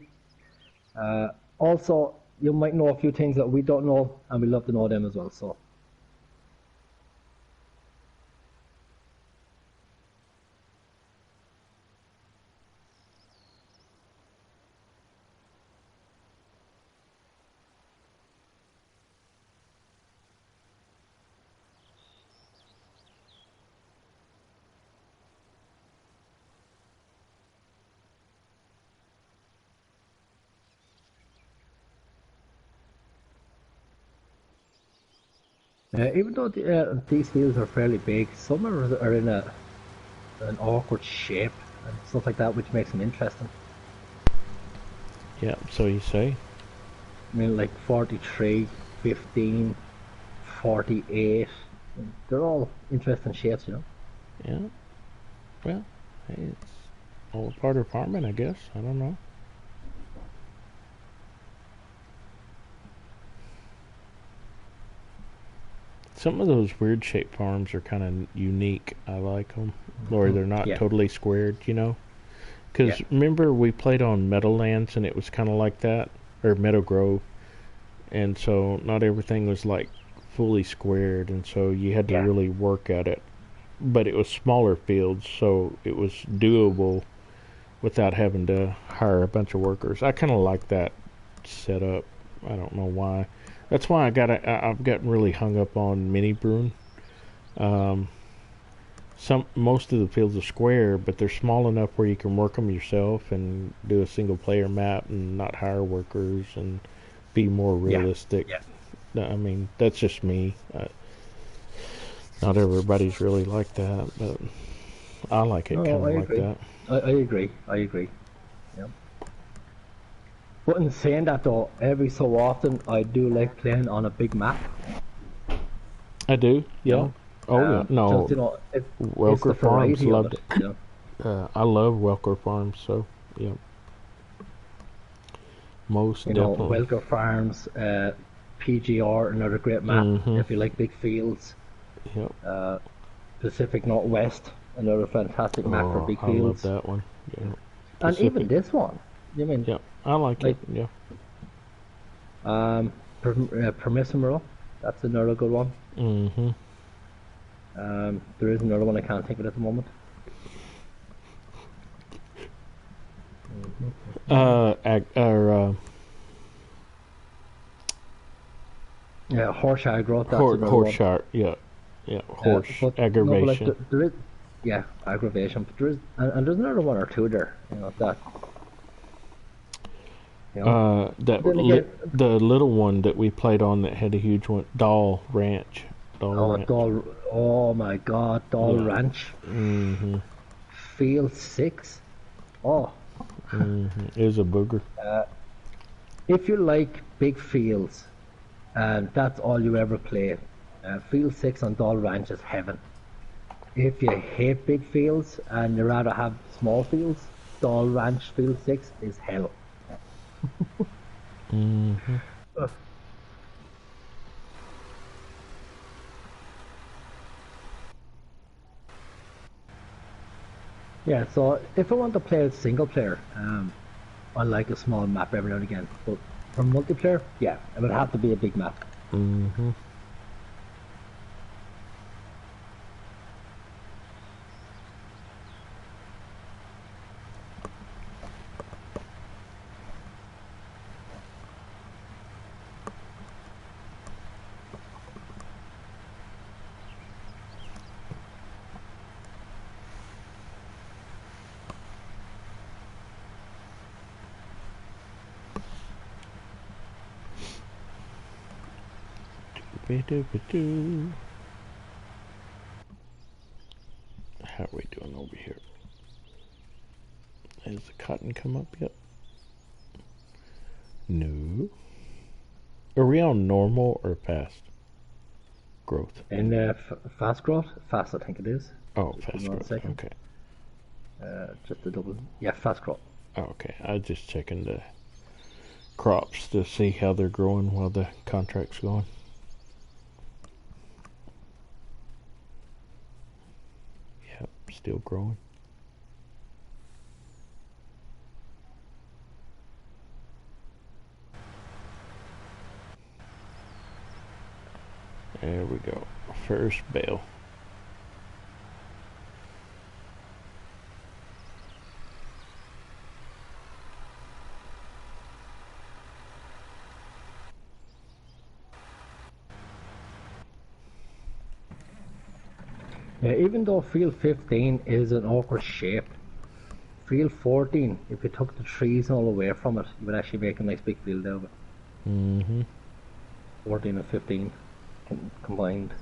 Also, you might know a few things that we don't know, and we love to know them as well. So. Even though these fields are fairly big, some are in an awkward shape and stuff like that, which makes them interesting. Yeah, so you say. I mean, like 43, 15, 48. They're all interesting shapes, you know. Yeah. Well, hey, it's all a part of farming, I guess. I don't know. Some of those weird shaped farms are kind of unique. I like them. Or they're not totally squared, you know? Because remember we played on Meadowlands and it was kind of like that? Or Meadow Grove. And so not everything was like fully squared, and so you had to really work at it. But it was smaller fields, so it was doable without having to hire a bunch of workers. I kind of like that setup. I don't know why. That's why I've gotten really hung up on mini brewing. Most of the fields are square, but they're small enough where you can work them yourself and do a single player map and not hire workers and be more realistic. Yeah. I mean, that's just me. Not everybody's really like that, but I like it kind of like that. I agree. Yeah. But in saying that though, every so often I do like playing on a big map. I do, yeah. You know? Yeah, no. Just, you know, Welker Farms loved it. You know? I love Welker Farms, so yeah. Most definitely. Welker Farms, PGR, another great map if you like big fields. Yep. Pacific Northwest, another fantastic map for big fields. I love that one. Yeah. And even this one. You mean? Yeah, I like it. Yeah. Permissimo, that's another good one. Mm-hmm. There is another one I can't think of at the moment. Yeah, horse aggro. That's horse one. Horse aggravation. No, like there is, aggravation. But there is, and there's another one or two there. That. The little one that we played on that had a huge one, Doll Ranch. Oh my God, Doll Ranch. Mm-hmm. Field 6. Oh. It was a booger. If you like big fields, and that's all you ever play, Field 6 on Doll Ranch is heaven. If you hate big fields and you rather have small fields, Doll Ranch Field 6 is hell. Yeah, so if I want to play a single player, I like a small map every now and again. But for multiplayer, yeah, it would have to be a big map. How are we doing over here? Has the cotton come up yet? No. Are we on normal or fast growth? In fast growth? Fast, I think it is. Oh, fast growth. Okay. Just a double. Yeah, fast growth. Oh, okay. I was just checking the crops to see how they're growing while the contract's going. Yep, still growing. There we go. First bale. Yeah, even though field 15 is an awkward shape, field 14, if you took the trees all away from it, you would actually make a nice big field out of it. 14 and 15 combined.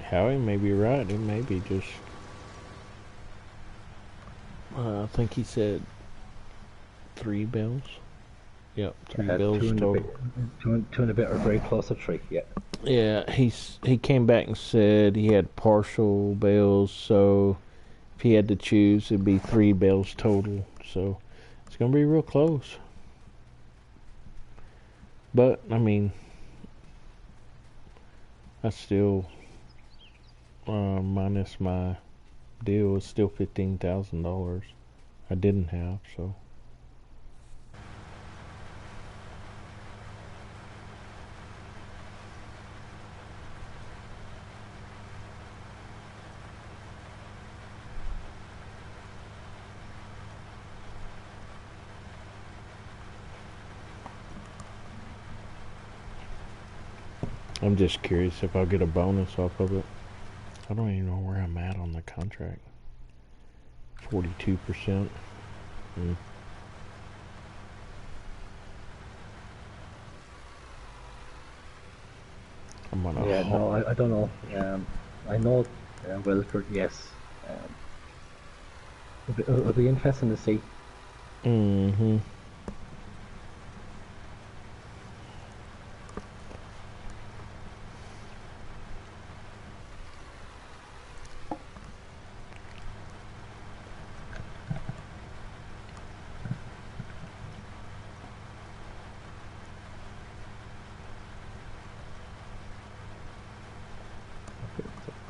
Howie may be right. It may be just... I think he said 3 bales. Yep, 3 bales total. Two and a bit are very close to 3, yeah. Yeah, he came back and said he had partial bales, so if he had to choose, it'd be 3 bales total. So it's gonna be real close. But I mean, I still minus my deal is still $15,000. I didn't have so. I'm just curious if I'll get a bonus off of it. I don't even know where I'm at on the contract. 42%. I'm on a Yeah, no, I don't know. I know Wilford, yes. It'll be interesting to see. Mm-hmm.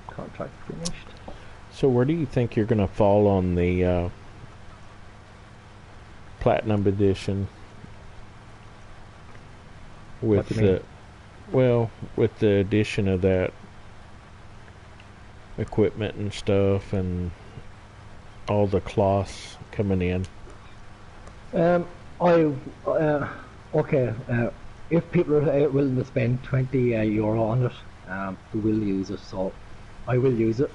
Contract finished. So where do you think you're gonna fall on the platinum edition What with do you mean? with the addition of that equipment and stuff and all the cloths coming in? I okay. If people are willing to spend 20 euro on it, they will use it. So I will use it.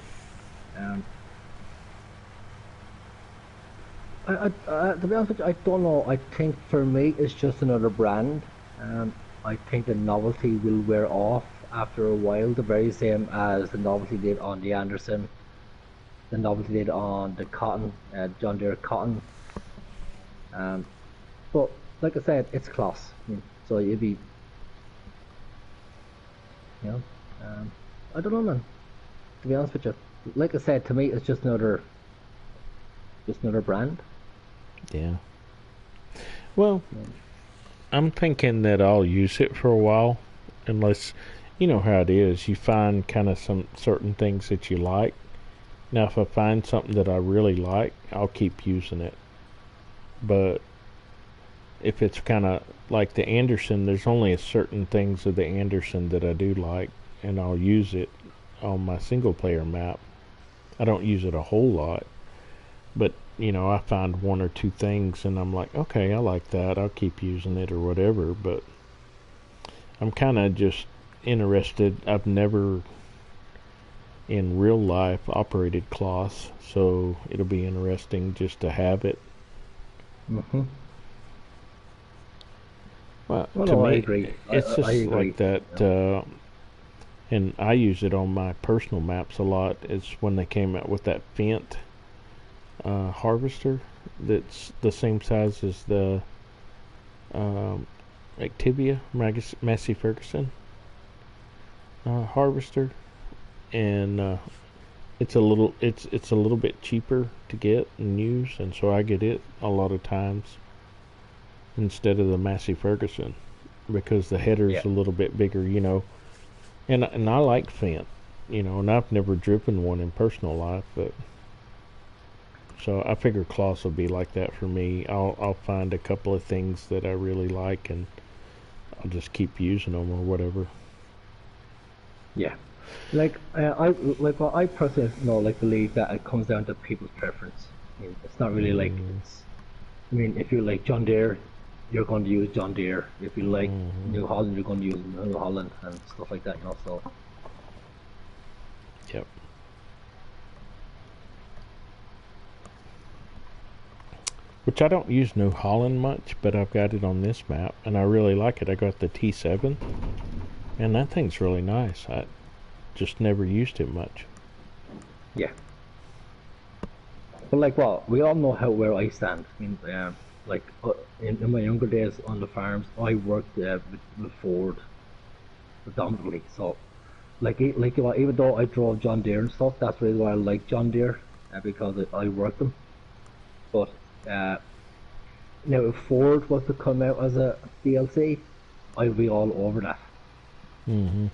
Um, to be honest with you, I don't know. I think for me, it's just another brand. I think the novelty will wear off after a while, the very same as the novelty did on the Anderson, the novelty did on the Cotton, John Deere Cotton. Um, but like I said, it's class. So you'd be, you know, I don't know, man. To be honest with you, like I said, to me, it's just another brand. Yeah. Well, Yeah. I'm thinking that I'll use it for a while, unless you know how it is. You find kind of some certain things that you like. Now, if I find something that I really like, I'll keep using it. But if it's kind of like the Anderson, there's only a certain things of the Anderson that I do like, and I'll use it on my single player map. I don't use it a whole lot, but I find one or two things and I'm like, okay, I like that. I'll keep using it or whatever, but I'm kind of just interested. I've never in real life operated cloths, so it'll be interesting just to have it. Mm-hmm. Well, Well, to no, I me, agree. it's I just agree. like that. Yeah. And I use it on my personal maps a lot. It's when they came out with that Fendt harvester that's the same size as the um, Activia Massey Ferguson harvester, and it's a little bit cheaper to get and use, and so I get it a lot of times instead of the Massey Ferguson because the Yeah. header's a little bit bigger. And I like Fendt, and I've never driven one in personal life, but so I figure cloths will be like that for me. I'll find a couple of things that I really like and I'll just keep using them or whatever. Yeah. I personally believe that it comes down to people's preference. It's not really like Mm, it's. I mean, if you like John Deere, you're going to use John Deere. If you like mm-hmm. New Holland, you're going to use New Holland and stuff like that. So Yep. Which I don't use New Holland much, but I've got it on this map and I really like it. I got the T7 and that thing's really nice. I just never used it much. yeah. But we all know where I stand. I mean, in my younger days on the farms, I worked with Ford. predominantly. So, even though I drove John Deere and stuff, that's really why I like John Deere, because I worked them. But uh, now, if Ford was to come out as a DLC, I'd be all over that. Mm-hmm.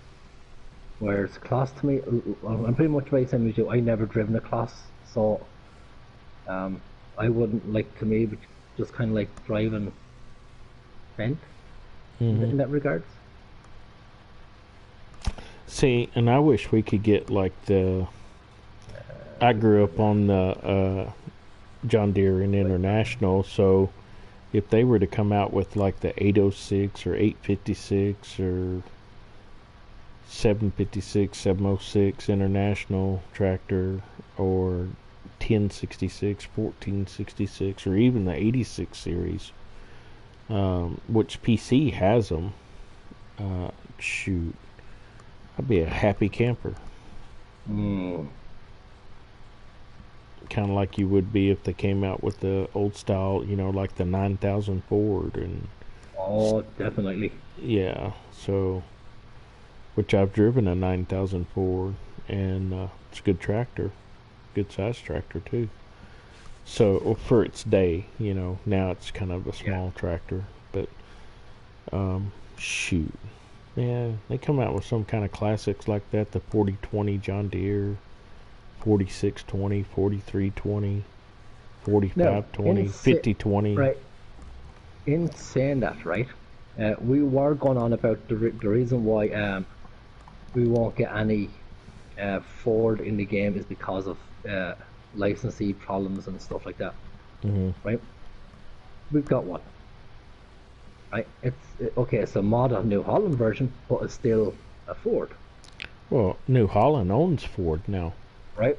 Whereas class to me, I'm pretty much the same as you. I never driven a class, so I wouldn't like to me, but just kind of like driving Fent in that regards. See, and I wish we could get like the. I grew up on the John Deere and International, so if they were to come out with like the 806 or 856 or 756, 706 International tractor, or 1066, 1466, or even the 86 series, which PC has them, shoot, I'd be a happy camper. Mm. Kind of like you would be if they came out with the old style, like the 9000 Ford. And oh, definitely. Yeah, so, which I've driven a 9000 Ford, and it's a good tractor, good size tractor too. So for its day, now it's kind of a small tractor, but shoot, yeah, they come out with some kind of classics like that, the 4020 John Deere, 4620, 4320, 4520, 5020. Right. In saying that, right, we were going on about the reason why we won't get any Ford in the game is because of licensee problems and stuff like that. Right? We've got one. Right? It's a mod of New Holland version, but it's still a Ford. Well, New Holland owns Ford now. Right?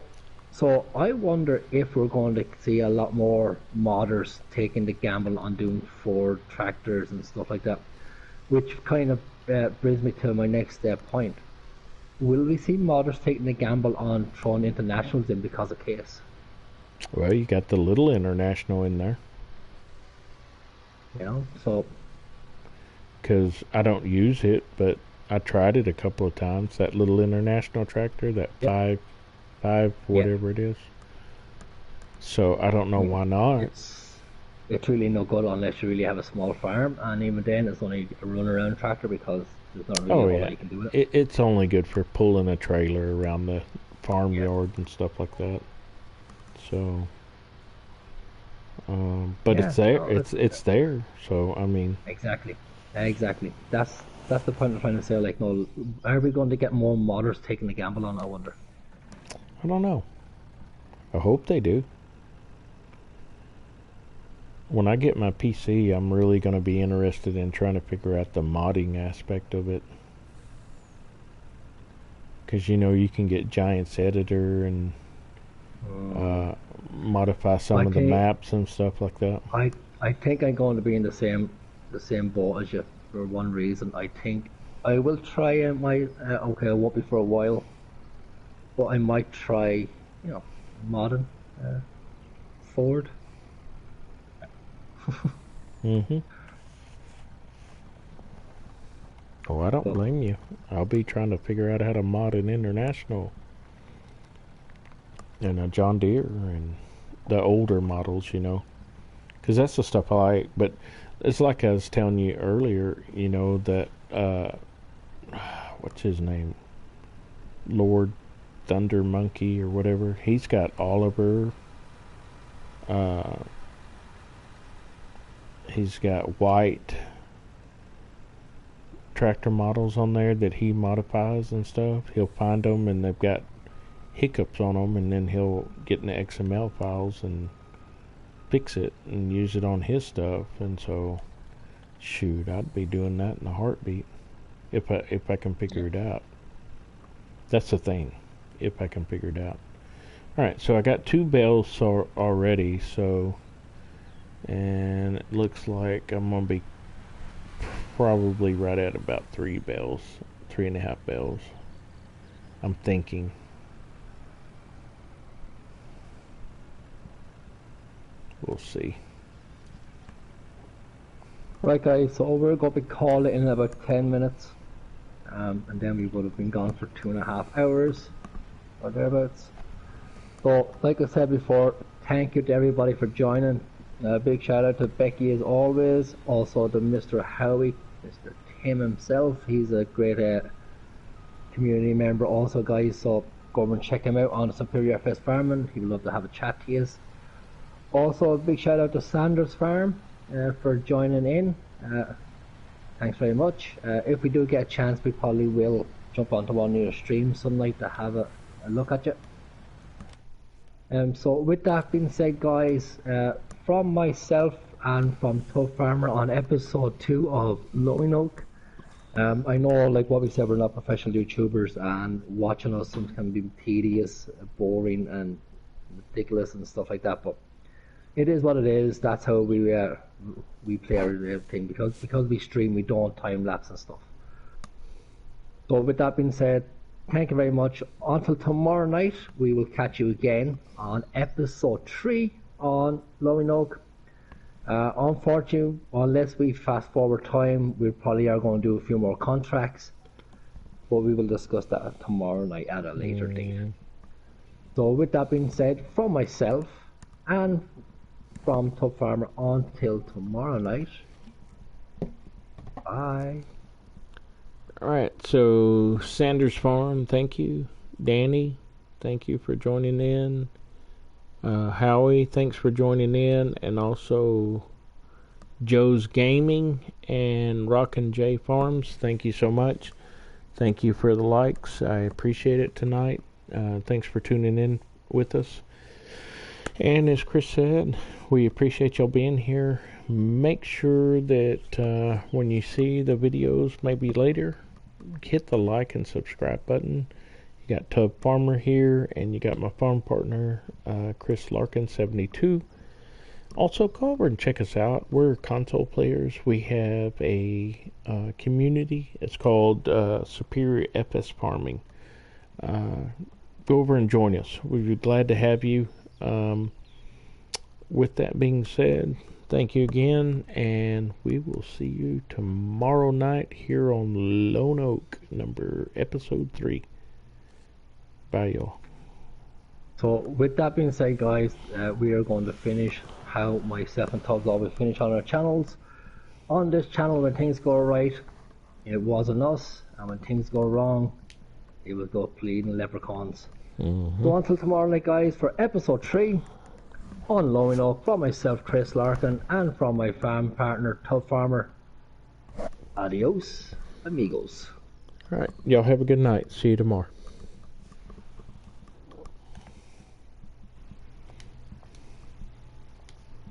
So I wonder if we're going to see a lot more modders taking the gamble on doing Ford tractors and stuff like that, which kind of brings me to my next point. Will we see modders taking the gamble on throwing internationals in because of case? Well, you got the little international in there. So. Because I don't use it, but I tried it a couple of times. That little international tractor, that five whatever it is. So I don't know why not. It's really no good unless you really have a small farm, and even then it's only a run around tractor because there's not really a lot you can do with it. It's only good for pulling a trailer around the farmyard and stuff like that. So but it's there. It's there. So I mean, exactly. That's the point I'm trying to say. Like, no, are we going to get more modders taking the gamble on? I wonder. I don't know. I hope they do. When I get my PC, I'm really going to be interested in trying to figure out the modding aspect of it. Because, you can get Giants Editor and modify some of the maps and stuff like that. I think I'm going to be in the same boat as you for one reason. I think I will try my I won't be for a while, but I might try modern Ford. Oh, I don't blame you. I'll be trying to figure out how to mod an international and a John Deere and the older models, because that's the stuff I like. But it's like I was telling you earlier, that what's his name, Lord Thunder Monkey or whatever. He's got Oliver. He's got white tractor models on there that he modifies and stuff. He'll find them and they've got hiccups on them, and then he'll get in the XML files and fix it and use it on his stuff. And so, shoot, I'd be doing that in a heartbeat if I can figure it out. That's the thing, if I can figure it out. All right, so I got 2 bells already. So, and it looks like I'm gonna be probably right at about 3 bells, 3.5 bells. I'm thinking. We'll see. Right, guys, so we're going to be calling in about 10 minutes. and then we would have been gone for 2.5 hours or thereabouts. So, like I said before, thank you to everybody for joining. Big shout out to Becky as always, also to Mr. Howie, Mr. Tim himself. He's a great community member also, guys, so go over and check him out on Superior FS Farming. He would love to have a chat to you. Also a big shout out to Sanders Farm for joining in. Thanks very much. If we do get a chance, we probably will jump onto one of your streams some night to have a look at you. So with that being said, guys, from myself and from Tubb Farmer on episode 2 of Lowing Oak, I know, like what we said, we're not professional YouTubers, and watching us sometimes can be tedious, boring and ridiculous and stuff like that, but it is what it is. That's how we play everything, because we stream, we don't time lapse and stuff. So with that being said, thank you very much. Until tomorrow night, we will catch you again on episode 3 on Lowing Oak. Unfortunately, unless we fast forward time, we probably are going to do a few more contracts, but we will discuss that tomorrow night at a later date. So with that being said, from myself and from Tubb Farmer, until tomorrow night, bye. Alright, so Sanders Farm, thank you. Danny, thank you for joining in. Howie, thanks for joining in. And also Joe's Gaming and Rockin' J Farms, thank you so much. Thank you for the likes. I appreciate it tonight. Thanks for tuning in with us. And as Chris said, we appreciate y'all being here. Make sure that when you see the videos maybe later, hit the like and subscribe button. You got Tubb Farmer here, and you got my farm partner, Chris Larkin 72. Also, go over and check us out. We're console players. We have a community. It's called Superior FS Farming. Go over and join us. We'd be glad to have you. With that being said, thank you again, and we will see you tomorrow night here on Lone Oak, episode 3. Bye, y'all. So with that being said, guys, we are going to finish how myself and Tubbs always finish on our channels. On this channel, when things go right, it wasn't us, and when things go wrong, it was those bleeding leprechauns. So until tomorrow night, guys, for episode 3 on Lowing Oak, from myself, Chris Larkin, and from my farm partner, Tubb Farmer. Adios, amigos. Alright, y'all have a good night. See you tomorrow.